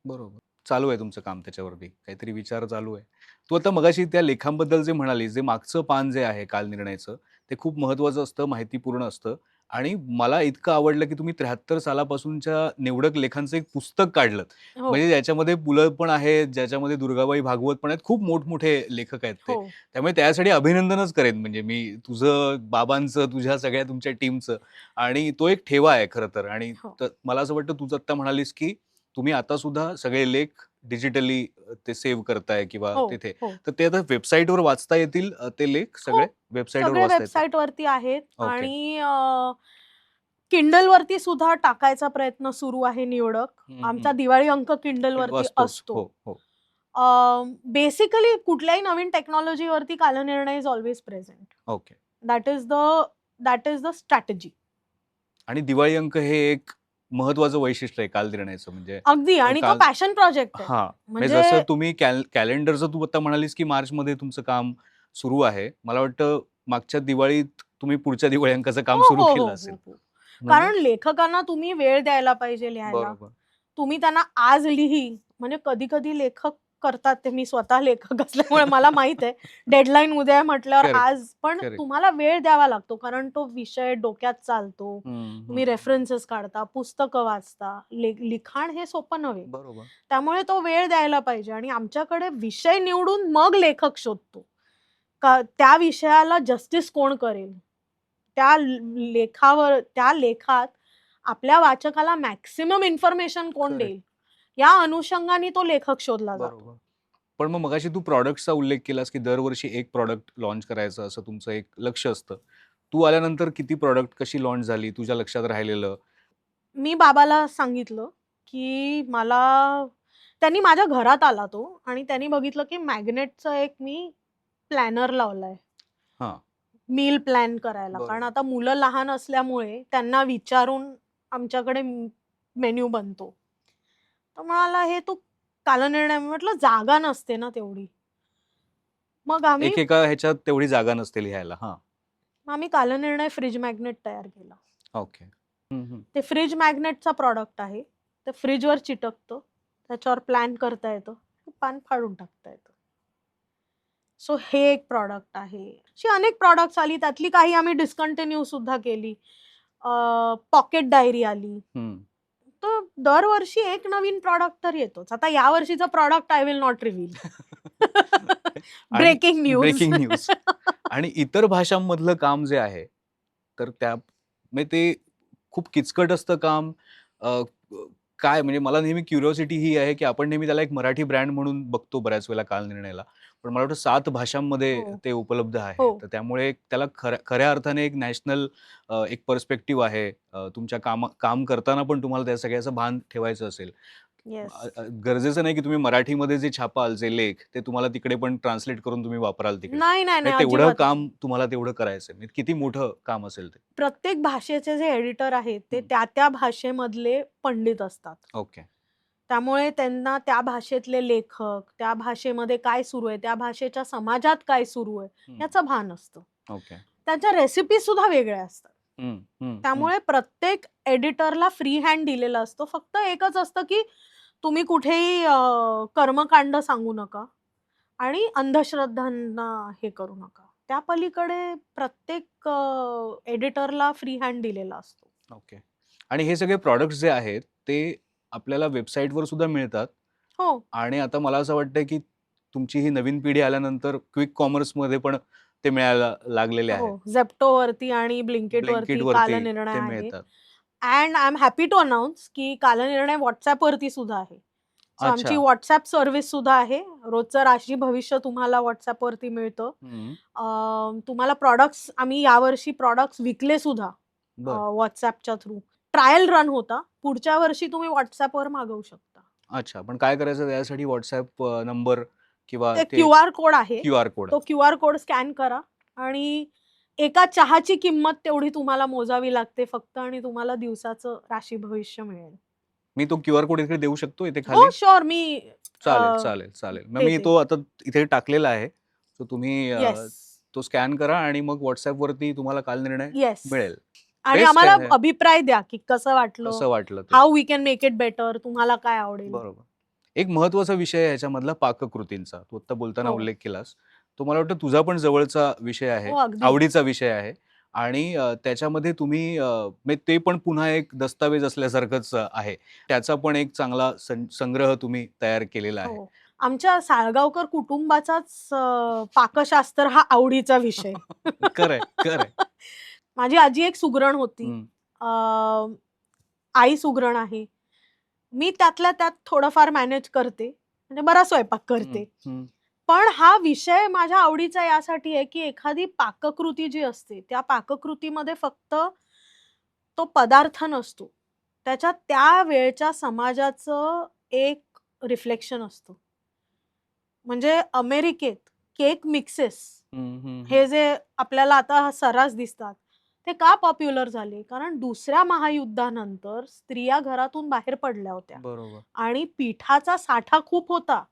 बरोबर. चालू आहे तुमचं काम त्याच्यावरती. काहीतरी विचार चालू आहे. तू आता मगाशी त्या लेखांबद्दल जे म्हणालीस, जे मागचं पान जे आहे कालनिर्णयचं, ते खूप महत्त्वाचं असतं, माहितीपूर्ण असतं आणि मला इतकं आवडलं, की तुम्ही 73 सालापासूनच्या निवडक लेखांचं एक पुस्तक काढलंत. हो म्हणजे ज्याच्यामध्ये पुलं पण आहेत, ज्याच्यामध्ये दुर्गाबाई भागवत पण आहेत. खूप मोठमोठे लेखक आहेत ते. हो त्यामुळे त्यासाठी अभिनंदनच करेन म्हणजे मी तुझं, बाबांचं, तुझ्या सगळ्या तुमच्या टीमचं आणि तो एक ठेवा आहे खरं तर आणि हो मला असं वाटतं तू आत्ता म्हणालीस, की तुम्ही आता सुद्धा सगळे लेख डिजिटली ते सेव्ह करताय किंवा हो तिथे. हो तर ते आता वेबसाईटवर वाचता येतील ते लेख हो सगळे? वेबसाईटवर सगळे वाचता येतील? वेबसाईट वरती आहेत ओके. आणि किंडल वरती सुद्धा टाकायचा प्रयत्न सुरू आहे निवडक. हं, आमचा हं. दिवाळी अंक किंडल वरती असतोच. असतो. हो, हो. बेसिकली कुठल्याही नवीन टेक्नॉलॉजीवरती Kalnirnay is always present. Okay. That is the strategy. आणि दिवाळी अंक हे एक महत्त्वाचं वैशिष्ट्य आहे कालनिर्णयाचं म्हणजे अगदी आणि तो काल पॅशन प्रोजेक्ट आहे. हां. म्हणजे म्हणजे जसं तुम्ही कॅलेंडरचं तू आता म्हणालीस, की मार्चमध्ये तुमचं काम सुरू आहे. मला वाटतं मागच्या दिवाळीत तुम्ही पुढच्या दिवाळी अंकाचं काम हो, सुरू हो, केलं हो, असेल. हो, हो. म्हणजे कारण लेखकांना तुम्ही वेळ द्यायला पाहिजे लिहायला. बरोबर. तुम्ही त्यांना आज लिही म्हणजे कधी-कधी लेखक करतात ते. मी स्वतः लेखक असल्यामुळे मला माहित आहे. डेडलाईन उद्या आहे म्हटल्यावर करेक्ट, आज पण करेक्ट. तुम्हाला वेळ द्यावा लागतो कारण तो विषय डोक्यात चालतो. हं, तुम्ही हं. रेफरन्सेस काढता, पुस्तकं वाचता. लिखाण हे सोपं नव्हे. बरोबर. त्यामुळे तो वेळ द्यायला पाहिजे आणि आमच्याकडे विषय निवडून मग लेखक शोधतो. का त्या विषयाला जस्टिस कोण करेल? त्या लेखात आपल्या वाचकाला मॅक्सिमम इन्फॉर्मेशन कोण करेक्ट. देईल? या अनुषंगाने तो लेखक शोधला जातो. बरोबर. पण मग मगाशी तू प्रॉडक्ट्सचा उल्लेख केलास, की दरवर्षी एक प्रॉडक्ट लॉन्च करायचं असं तुमचं एक लक्ष्य असतं. तू आल्यानंतर किती प्रॉडक्ट कशी लॉन्च झाली? तुझ्या लक्षात राहिलेलं? मी बाबाला सांगितलं, की त्यांनी माझ्या घरात आला तो आणि त्यांनी बघितलं, की मॅग्नेटचा एक मी प्लॅनर लावलाय. हां. मील प्लॅन करायला. कारण बरोबर. आता मुलं लहान असल्यामुळे त्यांना विचारून आमच्याकडे मेन्यू बनतो. तर म्हणाला, "हे तू कालनिर्णय." म्हटलं, "जागा नसते ना तेवढी." मग आम्ही एकेका ह्याच्यात तेवढी जागा नसते लिहायला. हां. आम्ही कालनिर्णय फ्रिज मॅग्नेट तयार केला. ओके. हं, हं. ते फ्रिज मॅग्नेटचा प्रॉडक्ट आहे. ते फ्रिजवर चिटकतं. त्याच्यावर प्लॅन करता येतं. पान फाडून टाकता येतं. सो हे एक प्रॉडक्ट आहे. अशी अनेक प्रॉडक्ट्स आली. त्यातली काही आम्ही डिस्कंटिन्यू सुद्धा केली. पॉकेट डायरी आली. हं. तर दरवर्षी एक नवीन प्रॉडक्ट तर येतोच. आता यावर्षीचं product I will not reveal. आणि ब्रेकिंग न्यूज. Breaking news. आणि इतर भाषांमधलं काम जे आहे, तर त्या म्हणजे ते खूप किचकट असतं काम. अ, काय म्हणजे मला नेहमी क्युरिओसिटी ही आहे, की आपण नेहमी त्याला एक मराठी ब्रँड म्हणून बघतो बऱ्याच वेळेला कालनिर्णयला. पण मला वाटतं 7 भाषांमध्ये हो, ते उपलब्ध आहे. हो. तर त्यामुळे त्याला खऱ्या खऱ्या अर्थाने एक नॅशनल एक पर्स्पेक्टिव्ह आहे. तुमच्या काम करताना पण तुम्हाला त्या सगळ्याचं भान ठेवायचं असेल. येस. गरजेचं नाही की तुम्ही मराठीमध्ये जे छापाल, जे लेख ते तुम्हाला तिकडे पण ट्रान्सलेट करून तुम्ही वापराल तिकडे. नाही, नाही, नाही. म्हणजे तेवढं अजिबात नाही. काम तुम्हाला तेवढं करायचंय. म्हणजे किती मोठं काम असेल ते. प्रत्येक भाषेचे जे एडिटर आहेत, ते हं. त्या-त्या भाषेमधले पंडित असतात. ओके. त्यामुळे त्यांना त्या भाषेतले लेखक, त्या भाषेमध्ये काय सुरू आहे, त्या भाषेच्या समाजात काय सुरू आहे, हं. याचं भान असतं. ओके. त्यांच्या रेसिपी सुद्धा वेगळ्या असतात. हं, हं, हं. त्यामुळे प्रत्येक एडिटरला फ्री हँड दिलेला असतो. फक्त एकच असतं, की तुम्ही कुठेही कर्मकांड सांगू नका आणि अंधश्रद्धांना हे करू नका. त्या पलीकडे प्रत्येक एडिटरला फ्री हँड दिलेला असतो. ओके. आणि हे सगळे प्रॉडक्ट्स जे आहेत, ते आपल्याला वेबसाईटवर सुद्धा मिळतात. हो. आणि आता मला असं वाटतंय, की तुमची ही नवीन पिढी आल्यानंतर क्विक कॉमर्समध्ये पण ते मिळायला लागलेले हो, आहेत. Zeptoवरती आणि Blinkitवरती Blinkitवरती कालनिर्णय ते आहे. मिळतात. And I am happy to announce की कालनिर्णय WhatsAppवरती सुद्धा आहे. सो आमची अच्छा. WhatsApp सर्व्हिस सुद्धा आहे. रोजचं राशी भविष्य तुम्हाला WhatsAppवरती मिळतं. हं. तुम्हाला प्रॉडक्ट्स आम्ही यावर्षी प्रॉडक्ट्स विकले सुद्धा बरं. WhatsAppच्या थ्रू. ट्रायल रन होता. पुढच्या वर्षी तुम्ही WhatsAppवर मागवू शकता. अच्छा. पण काय करायचं त्यासाठी WhatsApp नंबर किंवा ते ते क्यूआर कोड आहे. क्यूआर कोड तो आहे. क्यूआर कोड स्कॅन करा आणि एका चहाची किंमत तेवढी तुम्हाला मोजावी लागते फक्त आणि तुम्हाला दिवसाचं राशी भविष्य मिळेल. मी तो क्यूआर कोड इकडे देऊ शकतो इथे हो, खाली? शुअर मी चालेल, अ, चालेल, चालेल. मग मी देते. तो आता इथे टाकलेला आहे. सो तुम्ही येस, तो स्कॅन करा आणि मग WhatsAppवरती तुम्हाला काल निर्णय येस. मिळेल. आणि बेस्ट आम्हाला आहे. अभिप्राय द्या, की कसं वाटलं? कसं वाटलं ते? How we can make it better? तुम्हाला काय आवडेल? बरोबर. एक महत्त्वाचा विषय आहे ह्याच्यामधला पाककृतींचा. तू आत्ता बोलताना हो. उल्लेख केलास. तो मला वाटतं तुझा पण जवळचा विषय आहे, हो, अगदी. आवडीचा विषय आहे आणि त्याच्यामध्ये तुम्ही म्हणजे ते पण पुन्हा एक दस्तावेज असल्यासारखंच आहे. त्याचा पण एक चांगला संग्रह तुम्ही तयार केलेला आहे. हो. आमच्या साळगावकर कुटुंबाचाच पाकशास्त्र हा आवडीचा विषय. खरंय, खरंय. माझी आजी एक सुगरण होती. हं, अ, आई सुगरण आहे. मी त्यातल्या त्यात थोडंफार मॅनेज करते. म्हणजे बराच स्वयंपाक हं, करते. हं. पण हा विषय माझ्या आवडीचा यासाठी आहे, की एखादी पाककृती जी असते, त्या पाककृतीमध्ये फक्त तो पदार्थ नसतो. त्याच्यात त्या वेळच्या समाजाचं एक रिफ्लेक्शन असतं. म्हणजे अमेरिकेत केक मिक्सेस हं, हं, हं. हे जे आपल्याला आता सर्रास दिसतात, ते का पॉप्युलर झाले? कारण दुसऱ्या महायुद्धानंतर स्त्रिया घरातून बाहेर पडल्या होत्या बरोबर. आणि पिठाचा साठा खूप होता.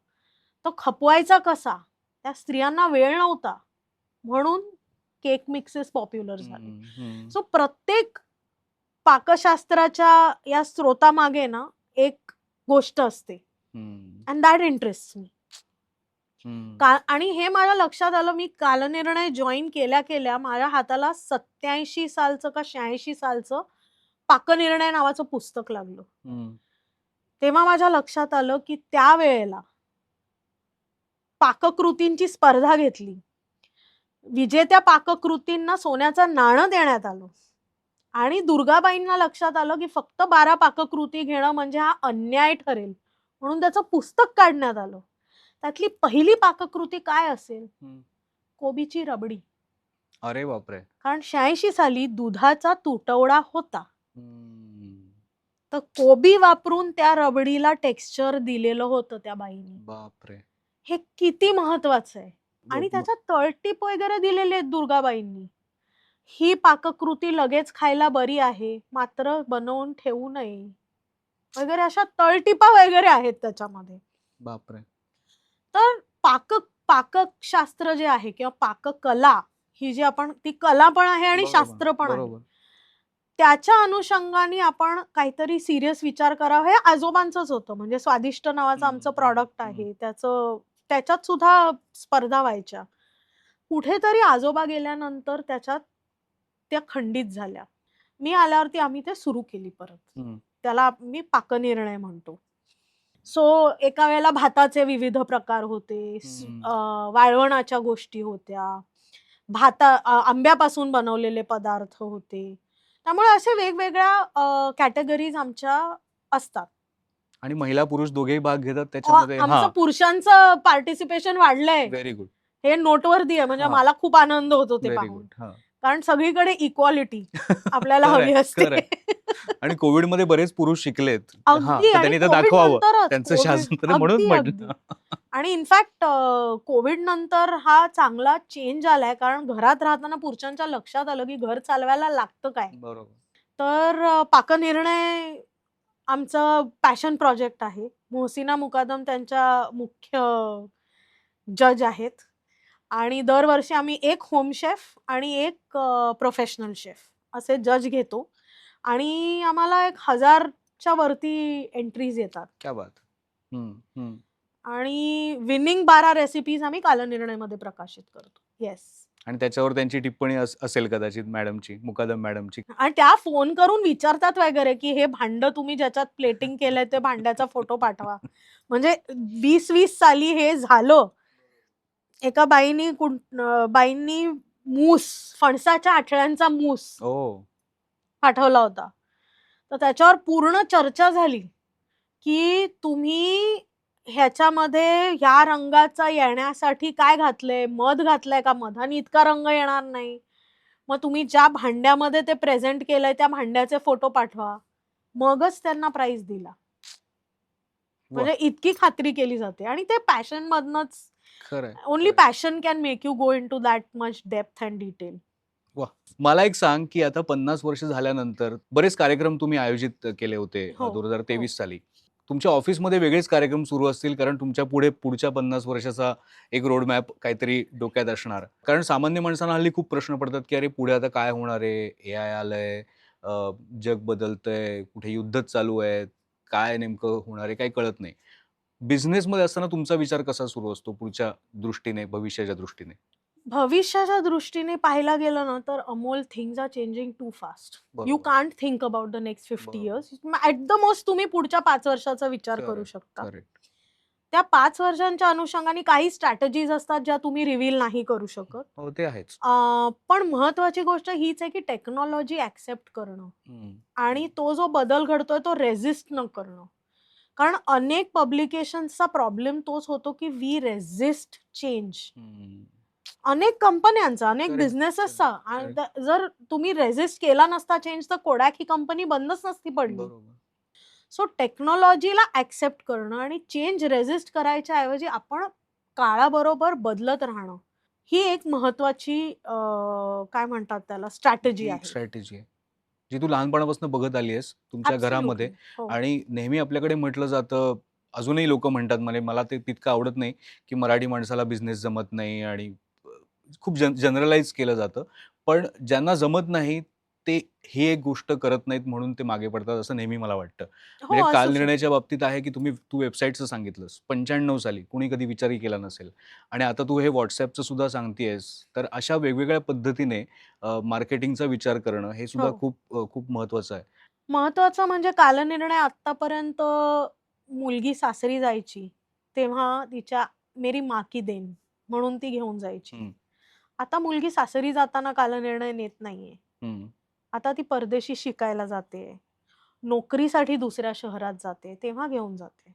तो खपवायचा कसा? त्या स्त्रियांना वेळ नव्हता. म्हणून केक मिक्सेस पॉप्युलर झाले. हं, हं, सो प्रत्येक पाकशास्त्राच्या या स्रोतामागे ना एक गोष्ट असते हं, अँड दॅट इंटरेस्ट्स मी. हं. आणि हे माझ्या लक्षात आलं मी कालनिर्णय जॉइन केल्या-केल्या माझ्या हाताला 87 सालचं का 86 सालचं पाकनिर्णय नावाचं पुस्तक लागलं. हं. तेव्हा माझ्या लक्षात आलं, की त्यावेळेला पाककृतींची स्पर्धा घेतली. विजेत्या पाककृतींना सोन्याचं नाणं देण्यात आलं. आणि दुर्गाबाईंना लक्षात आलं, की फक्त 12 पाककृती घेणं म्हणजे हा अन्याय ठरेल. म्हणून त्याचं पुस्तक काढण्यात आलं. त्यातली पहिली पाककृती काय असेल? हं. कोबीची रबडी. अरे बापरे! कारण 86 साली दुधाचा तुटवडा होता. हं. तर कोबी वापरून त्या रबडीला टेक्स्चर दिलेलं होतं त्या बाईंनी. बापरे! हे किती महत्वाचं आहे. आणि म त्याच्यात तळटीप वगैरे दिलेले आहेत दुर्गाबाईंनी. ही पाककृती लगेच खायला बरी आहे, मात्र बनवून ठेवू नये वगैरे अशा तळटिपा वगैरे आहेत त्याच्यामध्ये. बापरे. तर पाकशास्त्र जे आहे किंवा पाककला ही जी आपण ती कला पण आहे आणि बरोबर, शास्त्र पण आहे. बरोबर. त्याच्या अनुषंगाने आपण काहीतरी सिरियस विचार करावा. हे आजोबांचंच होतं. म्हणजे स्वादिष्ट नावाचं आमचं प्रॉडक्ट आहे. त्याच्यात सुद्धा स्पर्धा व्हायच्या. कुठेतरी आजोबा गेल्यानंतर त्या खंडित झाल्या. मी आल्यावरती आम्ही ते सुरू केली परत. हं. त्याला मी पाकनिर्णय म्हणतो. सो एका वेळेला भाताचे विविध प्रकार होते. वाळवणाच्या गोष्टी होत्या. आंब्यापासून बनवलेले पदार्थ होते. त्यामुळे असे वेगवेगळ्या कॅटेगरीज आमच्या असतात. आणि महिला पुरुष दोघेही भाग घेतात त्याच्यामध्ये. आमचं पुरुषांचं पार्टिसिपेशन वाढलंय. Very good. हे नोटवर्दी आहे. म्हणजे हां. मला खूप आनंद होतो ते व्हेरी पाहून. गुड. हां. कारण सगळीकडे इक्वालिटी आपल्याला खरंय, हवी असते. खरंय. आणि कोविडमध्ये बरेच पुरुष शिकलेत. अगदी तर आणि त्यांनी ते कोविड दाखवावं. नंतरच त्यांचं कोविड शासन म्हणून अगदी, म्हटलं. अगदी. आणि इनफॅक्ट कोविड नंतर हा चांगला चेंज आलाय. कारण घरात राहताना पुरुषांच्या लक्षात आलं की घर चालवायला लागतं काय. बरोबर. तर पाकनिर्णय आमचं पॅशन प्रोजेक्ट आहे. मोहसिना मुकादम त्यांच्या मुख्य जज आहेत. आणि दरवर्षी आम्ही एक होम शेफ आणि एक प्रोफेशनल शेफ असे जज घेतो. आणि आम्हाला 1000च्या वरती एंट्रीज येतात. क्या बात. हं, हं. आणि विनिंग 12 रेसिपीज आम्ही कालनिर्णयमध्ये प्रकाशित करतो. येस. आणि त्याच्यावर त्यांची टिप्पणी असेल कदाचित मॅडमची, मुकादम मॅडमची. आणि त्या फोन करून विचारतात वगैरे की हे भांड तुम्ही ज्याच्यात प्लेटिंग केलंय ते भांड्याचा फोटो पाठवा. म्हणजे 2020 साली हे झालं. एका बाईंनी फणसाच्या आठळ्यांचा मूस पाठवला होता. तर त्याच्यावर पूर्ण चर्चा झाली की तुम्ही ह्याच्यामध्ये ह्या रंगाचा येण्यासाठी काय घातलंय, मध घातलंय का, मधाने इतका रंग येणार नाही. मग तुम्ही ज्या भांड्यामध्ये ते प्रेझेंट केलंय त्या भांड्याचे फोटो पाठवा. मगच त्यांना प्राइज दिला. म्हणजे इतकी खात्री केली जाते. आणि ते पॅशन मधनच. खरंय. Only passion can make you go into that much depth and detail. वाह! मला एक सांग की आता 50 वर्ष झाल्यानंतर बरेच कार्यक्रम तुम्ही आयोजित केले होते हो, 2023 साली. तुमच्या ऑफिसमध्ये वेगळेच कार्यक्रम सुरू असतील कारण तुमच्या पुढच्या 50 वर्षाचा एक रोड मॅप काहीतरी डोक्यात असणार. कारण सामान्य माणसांना हल्ली खूप प्रश्न पडतात की अरे पुढे आता काय होणार आहे? एआय आलंय, जग बदलतंय, कुठे युद्धच चालू आहे, काय नेमकं होणार आहे काही कळत नाही. बिझनेसमध्ये असताना तुमचा विचार कसा सुरू असतो पुढच्या दृष्टीने, भविष्याच्या दृष्टीने? भविष्याच्या दृष्टीने पाहायला गेलं ना तर Amol things are changing too fast. You बरोबर. Can't think about the next 50 बरोबर. इयर्स. ॲट द मोस्ट तुम्ही पुढच्या 5 वर्षाचा विचार करू करेक्ट, शकता. करेक्ट. त्या 5 वर्षांच्या अनुषंगाने काही स्ट्रॅटेजीज असतात ज्या तुम्ही रिव्हील नाही करू शकत. हो, ते आहेच. पण महत्वाची गोष्ट हीच आहे की टेक्नॉलॉजी ॲक्सेप्ट करणं आणि तो जो बदल घडतोय तो रेझिस्ट न करणं. कारण अनेक पब्लिकेशन्सचा प्रॉब्लेम तोच होतो की वी रेझिस्ट चेंज. अनेक कंपन्यांचा, अनेक Correct, बिझनेसेसचा. correct, जर तुम्ही रेझिस्ट केला नसता चेंज तर कोडॅक ही कंपनी बंदच नसती पडली. बरोबर. सो टेक्नॉलॉजीला ॲक्सेप्ट करणं आणि चेंज रेझिस्ट करायच्या ऐवजी आपण काळाबरोबर बदलत राहणं ही एक महत्वाची काय म्हणतात त्याला स्ट्रॅटेजी आहे. स्ट्रॅटेजी आहे जी तू लहानपणापासून बघत आली आहेस तुमच्या घरामध्ये. हो. आणि नेहमी आपल्याकडे म्हटलं जातं, अजूनही लोक म्हणतात, मला ते तितकं आवडत नाही की मराठी माणसाला बिझनेस जमत नाही आणि खूप जनरलाइज केलं जातं. पण ज्यांना जमत नाही ते ही एक गोष्ट करत नाहीत म्हणून ते मागे पडतात असं नेहमी मला वाटतं. हो, म्हणजे असंच काल आहे. निर्णयाच्या बाबतीत आहे की तू वेबसाईटचं सांगितलंस 95 साली कोणी कधी विचारही केला नसेल आणि आता तू हे व्हॉट्सॲपचं सुद्धा सांगतेयस. तर अशा वेगवेगळ्या पद्धतीने मार्केटिंगचा विचार करणं हे सुद्धा हो. खूप महत्वाचं आहे. महत्वाचं म्हणजे कालनिर्णय आतापर्यंत मुलगी सासरी जायची तेव्हा तिच्या मेरी माँ की देन म्हणून ती घेऊन जायची. आता मुलगी सासरी जाताना कालनिर्णय नेत नाहीये. आता ती परदेशी शिकायला जाते, नोकरीसाठी दुसऱ्या शहरात जाते, तेव्हा घेऊन जाते.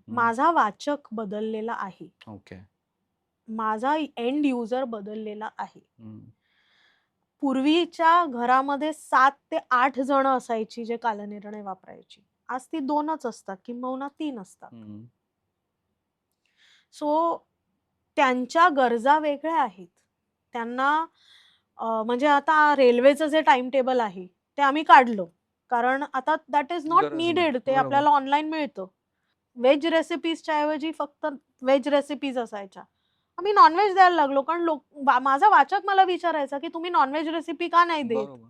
माझा वाचक बदललेला आहे. ओके. माझा एंड युजर बदललेला आहे. पूर्वीच्या घरामध्ये 7 ते 8 जण असायची जे कालनिर्णय वापरायची. आज ती 2च असतात किंबहुना 3 असतात. सो त्यांच्या गरजा वेगळ्या आहेत. त्यांना म्हणजे आता रेल्वेचं जे टाइम टेबल आहे ते आम्ही काढलं, कारण आता दॅट इज नॉट गरज नाही. नीडेड, ते बरोबर. आपल्याला ऑनलाईन मिळतं. व्हेज रेसिपीजच्या ऐवजी फक्त व्हेज रेसिपीज असायच्या. आम्ही नॉनव्हेज द्यायला लागलो, कारण माझा वाचक मला विचारायचा की तुम्ही नॉनव्हेज रेसिपी का नाही देत. बरोबर.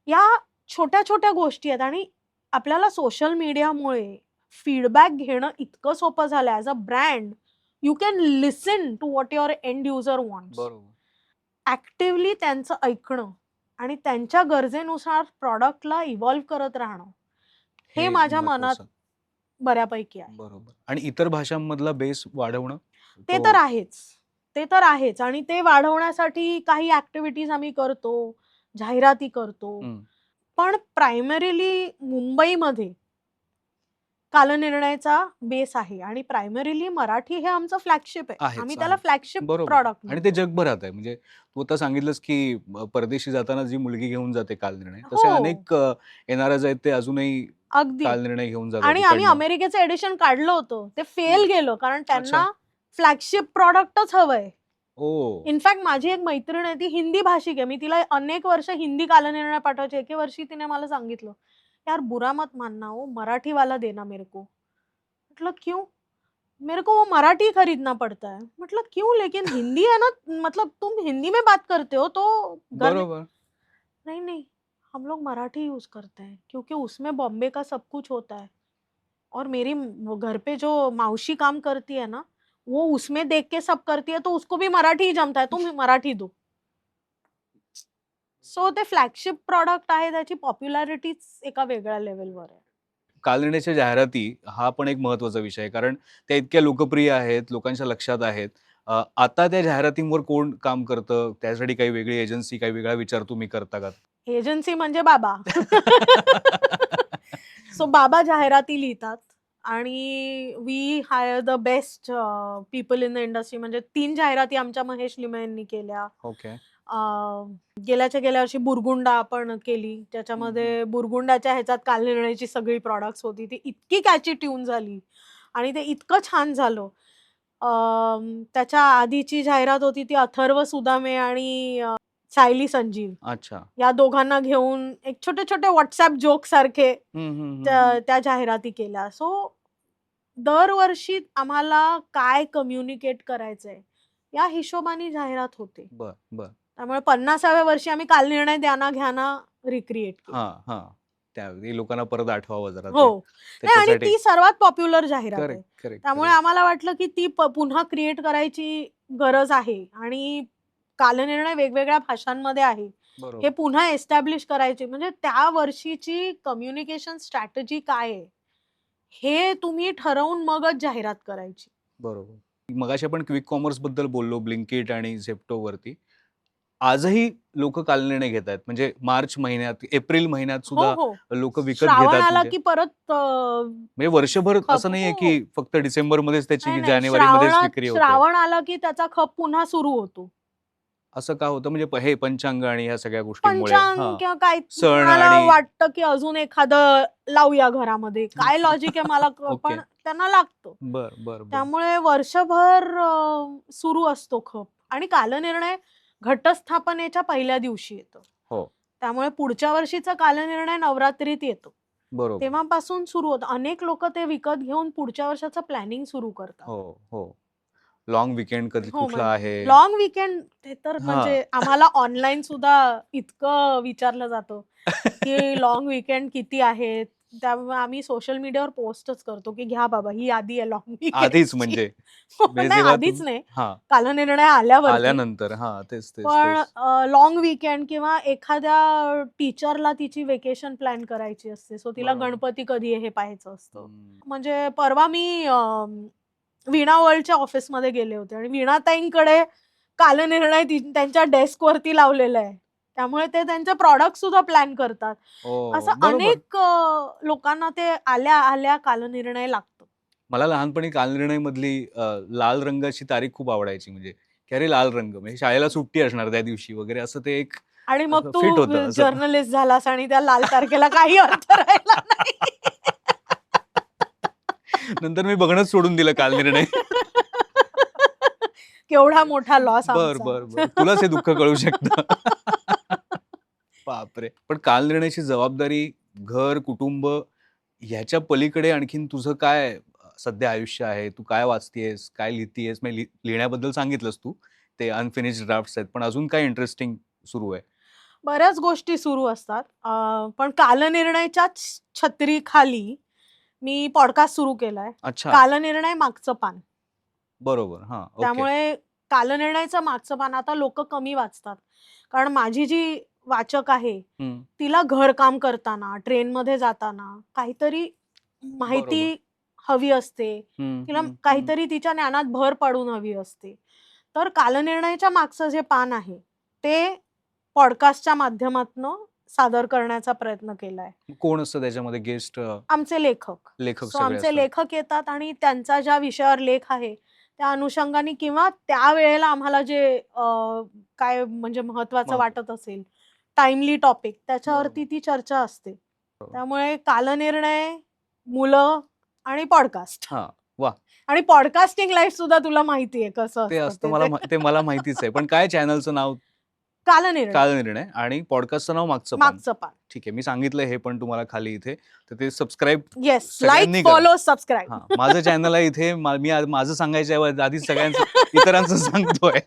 या छोट्या छोट्या गोष्टी आहेत, आणि आपल्याला सोशल मीडियामुळे फीडबॅक घेणं इतकं सोपं झालं. As a brand you can listen to what your end user wants. बरोबर. ऍक्टिव्हली त्यांचं ऐकणं आणि त्यांच्या गरजेनुसार प्रॉडक्टला इव्हॉल्व्ह करत राहणं, हे माझ्या मनात महत्त्वाचं. बऱ्यापैकी आहे. बरोबर. आणि इतर भाषांमधला बेस वाढवणं ते तो तर आहेच. ते तर आहेच, आणि ते वाढवण्यासाठी काही ऍक्टिव्हिटीज आम्ही करतो, जाहिराती करतो. हं. पण प्रायमरीली मुंबईमध्ये कालनिर्णयचा बेस आहे, आणि प्रायमरीली मराठी हे आमचं फ्लॅगशिप आहे. आहेच, आम्ही त्याला आहे. फ्लॅगशिप बरोबर. प्रॉडक्ट आणि ते जगभरात आहे. म्हणजे तू आता सांगितलंस की परदेशी जाताना जी मुलगी घेऊन जाते कालनिर्णय, तसे हो, अनेक एनआरआयज आहेत ते अजूनही अगदी. कालनिर्णय घेऊन जातात आणि आम्ही इकडनं. अमेरिकेचं एडिशन काढलं होतं. ते फेल गेलं, कारण अच्छा. त्यांना फ्लॅगशिप प्रॉडक्टच हवंय. ओह! इनफॅक्ट माझी एक मैत्रीण आहे, ती हिंदी भाषिक आहे. मी तिला अनेक वर्ष हिंदी कालनिर्णय पाठवायचे. एके वर्षी तिने मला सांगितलं, "यार बुरा मत मानना हो, मराठी वाला देना मेरे को." म्हटलं, "क्यों?" "मेरे को वो मराठी खरीदना पड़ता है." म्हटलं, "क्यों? लेकिन हिंदी है ना, मतलब तुम हिंदी में बात करते हो तो घर में." बरोबर. "नहीं, नहीं, हम लोग मराठी यूज़ करते हैं, क्योंकि उसमें बॉम्बे का सब कुछ होता है। और मेरी घर पे जो मावशी काम करती है ना, वो उसमें देख के सब करती है, तो उसको भी मराठी ही जमता है, तुम मराठी दो." सो ते फ्लॅगशिप प्रॉडक्ट आहे, त्याची पॉप्युलॅरिटीच एका वेगळ्या लेव्हलवर आहे. कालनिर्णयाच्या जाहिराती हा पण एक महत्त्वाचा विषय आहे. कारण त्या इतक्या लोकप्रिय आहेत, लोकांच्या लक्षात आहेत. आता त्या जाहिरातींवर कोण काम करतं? त्यासाठी काही वेगळी एजन्सी, काही वेगळा विचार तुम्ही करता का? एजन्सी म्हणजे बाबा. सो बाबा जाहिराती लिहितात, आणि we hire the best people in the industry. म्हणजे 3 जाहिराती आमच्या महेश लिमये यांनी केल्या. ओके. गेल्या वर्षी बुरगुंडा आपण केली. त्याच्यामध्ये बुरगुंडाच्या ह्याच्यात कालनिर्णयची सगळी प्रॉडक्ट्स होती. ती इतकी कॅची ट्यून झाली आणि ते इतकं छान झालं. त्याच्या आधीची जाहिरात होती ती अथर्व सुदामे आणि सायली संजीव अच्छा. या दोघांना घेऊन एक छोटे-छोटे WhatsApp जोक सारखे हं, हं, हं. त्या जाहिराती केल्या. सो दरवर्षी आम्हाला काय कम्युनिकेट करायचंय या हिशोबाने जाहिरात होते. बरं, बरं. त्यामुळे 50व्या वर्षी आम्ही कालनिर्णय द्याना घ्याना रिक्रिएट केली. हां, हां. त्यावेळी लोकांना परत आठवावं जरा ते. हो. नाही, आणि त्याच्यासाठी ती सर्वात पॉप्युलर जाहिरात आहे. करेक्ट, करेक्ट, त्यामुळे करेक्ट. आम्हाला वाटलं की ती पुन्हा क्रिएट करायची गरज आहे, आणि कालनिर्णय वेगवेगळ्या भाषांमध्ये आहे. हे बरोबर. पुन्हा एस्टॅब्लिश करायचे, म्हणजे त्या वर्षीची कम्युनिकेशन स्ट्रॅटेजी काय आहे, हे तुम्ही ठरवून मगच जाहिरात करायची. बरोबर. मगाशी आपण क्विक कॉमर्स बद्दल बोललो, ब्लिंकिट आणि झेप्टो वरती. आजही लोकं कालनिर्णय घेतायत. म्हणजे मार्च महिन्यात, एप्रिल महिन्यात हो, सुद्धा हो. लोकं विकत श्रावण घेतात. आला म्हणजे की परत म्हणजे वर्षभर असं नाहीये हो. की फक्त डिसेंबरमध्येच त्याची नाही, नाही. जानेवारीमध्येच विक्री होते. श्रावण आला की त्याचा खप पुन्हा सुरू होतो. असं का होतं? म्हणजे हे पंचांग आणि ह्या सगळ्या गोष्टींमुळे. पंचांग हां. किंवा काय, सण मला आणि वाटतं की अजून एखादं लावूया घरामध्ये. काय लॉजिक आहे मला ओके. पण त्यांना लागतं. बरं, बरं. त्यामुळे वर्षभर सुरू असतो खप, आणि कालनिर्णय घटस्थापनेच्या पहिल्या दिवशी येतो. हो. त्यामुळे पुढच्या वर्षीचा कालनिर्णय नवरात्रीत येतो. बरोबर. तेव्हापासून सुरू होतं. अनेक लोकं ते विकत घेऊन पुढच्या वर्षाचं प्लॅनिंग सुरू करतात. हो, हो. लाँग वीकेंड कधी हो, कुठला आहे? लॉंग वीकेंड ते तर हां. म्हणजे आम्हाला ऑनलाईन सुद्धा इतकं विचारलं जातं, की लॉंग वीकेंड किती आहेत? त्यामुळे आम्ही सोशल मीडियावर पोस्टच करतो, की घ्या बाबा ही यादी आहे लॉंग आधीच वीकेंडची. म्हणजे. म्हणजे नाही, जेव्हा आधीच नाही. हां. कालनिर्णय आल्यावरती. आल्यानंतर. हां. तेच, तेच, पण तेच. लॉंग वीकेंड किंवा एखाद्या टीचरला तिची व्हेकेशन प्लॅन करायची असते. सो तिला बरोबर. गणपती कधी आहे हे पाहायचं असतं. हं. म्हणजे परवा मी वीणा वर्ल्डच्या ऑफिसमध्ये गेले होते, आणि वीणाताईंकडे कालनिर्णय त्यांच्या डेस्कवरती लावलेला आहे. त्यामुळे ते त्यांचे प्रॉडक्ट सुद्धा प्लॅन करतात. हो, असं बरोबर. अनेक लोकांना ते आल्या कालनिर्णय लागतो. मला लहानपणी कालनिर्णयमधली लाल रंगाची तारीख खूप आवडायची. म्हणजे की अरे लाल रंग म्हणजे शाळेला सुट्टी असणार त्या दिवशी वगैरे असं ते एक आणि मग असं तू फिट होतं असं. जर्नलिस्ट झालास आणि त्या लाल तारखेला काही अर्थ राहिला नाही. नंतर मी बघणंच सोडून दिलं कालनिर्णय. केवढा मोठा लॉस बर बर बर तुलाच हे दुःख कळू शकतं. बापरे. पण काल निर्णयाची जबाबदारी, घर, कुटुंब ह्याच्या पलीकडे आणखीन तुझं काय सध्या आयुष्य आहे? तू काय वाचतेयस, काय लिहितेयस? म्हणजे लिहिण्याबद्दल सांगितलंस तू, ते अनफिनिश्ड ड्राफ्ट्स आहेत, पण अजून काय इंटरेस्टिंग सुरू आहे? बऱ्याच गोष्टी सुरू असतात. पण कालनिर्णयच्या छत्रीखाली मी पॉडकास्ट सुरू केलाय. अच्छा. कालनिर्णय मागचं पान. बरोबर. हां. ओके. त्यामुळे कालनिर्णयचं मागचं पान आता लोकं कमी वाचतात. कारण माझी जी वाचक आहे, हं. तिला घरकाम करताना, ट्रेनमध्ये जाताना काहीतरी माहिती बरोबर. हवी असते. हं, तिला हं, हं. काहीतरी तिच्या ज्ञानात भर पडून हवी असते. तर कालनिर्णयाच्या मागचं जे पान आहे, ते पॉडकास्टच्या माध्यमातनं सादर करण्याचा प्रयत्न केलाय. कोण असतं त्याच्यामध्ये गेस्ट? आमचे लेखक. लेखक सो सगळे आमचे असतात. लेखक येतात आणि त्यांचा ज्या विषयावर लेख आहे, त्या अनुषंगाने किंवा त्यावेळेला आम्हाला जे काय म्हणजे महत्त्वाचं महत्व. वाटत असेल, टाईमली टॉपिक त्याच्यावरती बरोबर. ती चर्चा असते. बरोबर. त्यामुळे कालनिर्णय, मुलं आणि पॉडकास्ट. हां. वाह! आणि पॉडकास्टिंग लाईफ सुद्धा तुला माहिती आहे कसं ते असतं असतं ते. ते मला माहितीच आहे. पण काय चॅनलचं नाव? कालनिर्णय. कालनिर्णय आणि पॉडकास्टचं नाव मागचं पान. मागचं पान. ठीक आहे. मी सांगितलं हे पण तुम्हाला खाली इथे. तर ते सबस्क्राईब येस. सगळ्यांनी लाईक, करा. Follow, subscribe. हां. माझं चॅनल आहे इथे. मी माझं सांगायच्या ऐवजी आधीच सगळ्यांचं इतरांचं सांगतोय.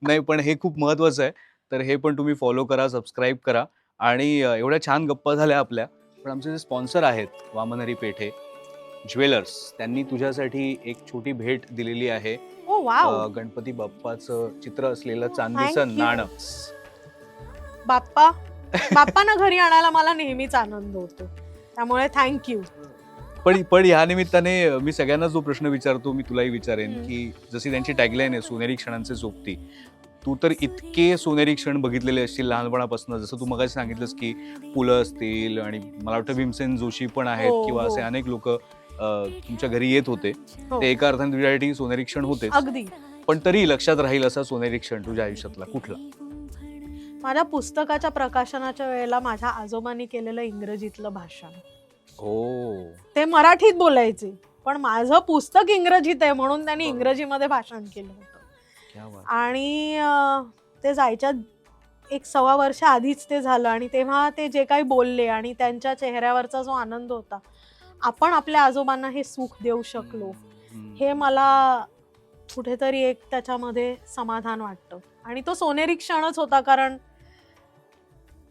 नाही पण हे खूप महत्वाचं आहे. तर हे पण तुम्ही फॉलो करा, सबस्क्राईब करा आणि एवढ्या छान गप्पा झाल्या आपल्या. पण आमचे जे स्पॉन्सर आहेत, वामनहरी पेठे ज्वेलर्स, त्यांनी तुझ्यासाठी एक छोटी भेट दिलेली आहे. ओ वॉव! गणपती बाप्पाचं चित्र असलेलं चांदीचं Thank you. नाणं. बाप्पांना घरी आणायला मला नेहमीच आनंद होतो. त्यामुळे थँक यू. पण या निमित्ताने मी सगळ्यांना जो प्रश्न विचारतो, मी तुलाही विचारेन, हं. की जशी त्यांची टॅगलाईन आहे, सोनेरी क्षणांचे सोबती. तू तर इतके सोनेरी क्षण बघितलेले असतील लहानपणापासून. जसं तू मगाशी सांगितलंस, की पु. ल. असतील आणि मला वाटतं भीमसेन जोशी पण आहेत हो, किंवा हो. असे अनेक लोकं तुमच्या घरी येत होते. हो. ते एका अर्थाने तुझ्यासाठी सोनेरी क्षण होतेच. अगदी. पण तरी लक्षात राहील असा सोनेरी क्षण तुझ्या आयुष्यातला कुठला? माझ्या पुस्तकाच्या प्रकाशनाच्या वेळेला माझ्या आजोबांनी केलेलं इंग्रजीतलं भाषण. ओह! ते मराठीत बोलायचे. पण माझं पुस्तक इंग्रजीत आहे म्हणून त्यांनी इंग्रजीमध्ये भाषण केलं होतं. क्या बात. आणि ते जायच्या 1-1.25 वर्ष आधीच ते झालं आणि तेव्हा ते जे काही बोलले आणि त्यांच्या चेहऱ्यावरचा जो आनंद होता, आपण आपल्या आजोबांना हे सुख देऊ शकलो, हं. हे मला कुठेतरी एक त्याच्यामध्ये समाधान वाटतं. आणि तो सोनेरी क्षणच होता कारण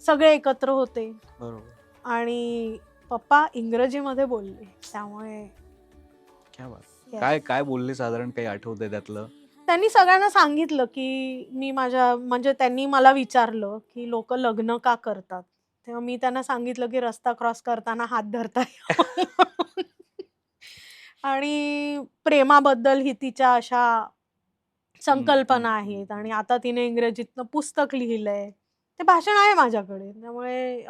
सगळे एकत्र होते बरोबर. आणि पप्पा इंग्रजीमध्ये बोलले. त्यामुळे क्या बात. Yes. काय बोलले साधारण काही आठवतंय त्यातलं? त्यांनी सगळ्यांना सांगितलं, की मी म्हणजे त्यांनी मला विचारलं, की लोकं लग्न का करतात? तेव्हा मी त्यांना सांगितलं, की रस्ता क्रॉस करताना हात धरता यावं. आणि प्रेमाबद्दल ही तिच्या अशा संकल्पना आहेत आणि आता तिने इंग्रजीतनं पुस्तक लिहिलंय. ते भाषण आहे माझ्याकडे. त्यामुळे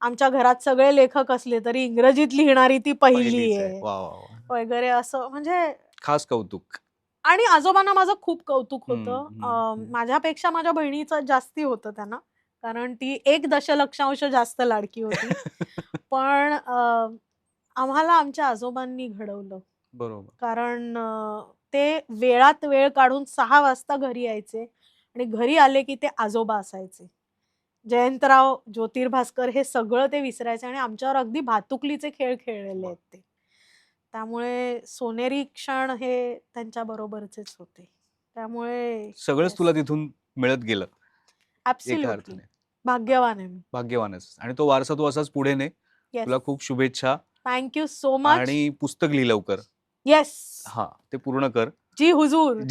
आमच्या घरात सगळे लेखक असले तरी इंग्रजीत लिहिणारी ती पहिली पहिलीच आहे. आहे वाह, वाह, वाह! वगैरे असं म्हणजे खास कौतुक. आणि आजोबांना माझं खूप कौतुक हं, होतं. हं, हं. माझ्यापेक्षा माझ्या बहिणीचं जास्ती होतं त्यांना. कारण ती 1 दशलक्षांश जास्त लाडकी होती. पण आम्हाला आमच्या आजोबांनी घडवलं. बरोबर. कारण ते वेळात वेळ काढून 6 वाजता घरी यायचे आणि घरी आले की ते आजोबा असायचे. जयंतराव, ज्योतिर्भास्कर हे सगळं ते विसरायचे आणि आमच्यावर अगदी भातुकलीचे खेळ खेळलेले आहेत ते. त्यामुळे सोनेरी क्षण हे त्यांच्या बरोबरचेच होते. त्यामुळे सगळंच तुला तिथून मिळत गेलं एका ॲब्सोल्युटली अर्थाने. भाग्यवान आहे मी. भाग्यवानच. आणि तो वारसा तू असाच पुढे ने. येस. तुला खूप शुभेच्छा थँक यू सो मच. आणि पुस्तक लिही लवकर. येस. हां, ते पूर्ण कर. जी हुजूर.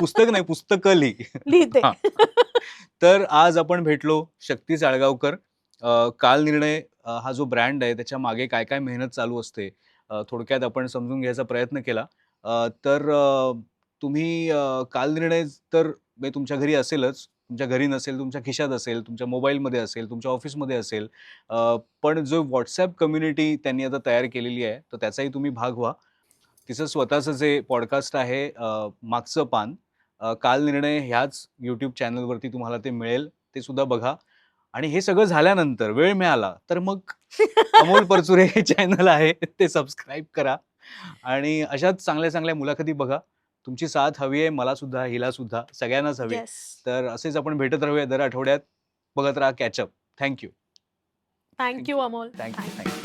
पुस्तक नाही, पुस्तकं लिही. लिहिते. हां. तर आज आपण भेटलो शक्ती चाळगावकर. काल निर्णय हा जो ब्रँड आहे त्याच्या मागे काय मेहनत चालू असते थोडक्यात आपण समजून घ्यायचा प्रयत्न केला. तर तुम्ही काल निर्णय तर म्हणजे तुमच्या घरी असेलच, तुमच्या घरी नसेल, तुमच्या खिशात असेल, तुमच्या मोबाईलमध्ये असेल, तुमच्या ऑफिसमध्ये असेल. पण जो WhatsApp कम्युनिटी त्यांनी आता तयार केलेली आहे, तर त्याचाही तुम्ही भाग व्हा. तिचं स्वतःचं जे पॉडकास्ट आहे मागचं पान, काल निर्णय ह्याच YouTube चॅनलवरती तुम्हाला ते मिळेल. ते सुद्धा बघा. आणि हे सगळं झाल्यानंतर वेळ मिळाला तर मग अमोल परचुरे हे चॅनल आहे ते सबस्क्राईब करा आणि अशाच चांगल्या चांगल्या मुलाखती बघा. तुमची साथ हवी आहे, मला सुद्धा, हिला सुद्धा, सगळ्यांनाच हवी आहे. येस. तर असेच आपण भेटत राहूया दर आठवड्यात. बघत राहा ketchup. Thank you. Thank you Amol. Thank you. Thank you. Thank you.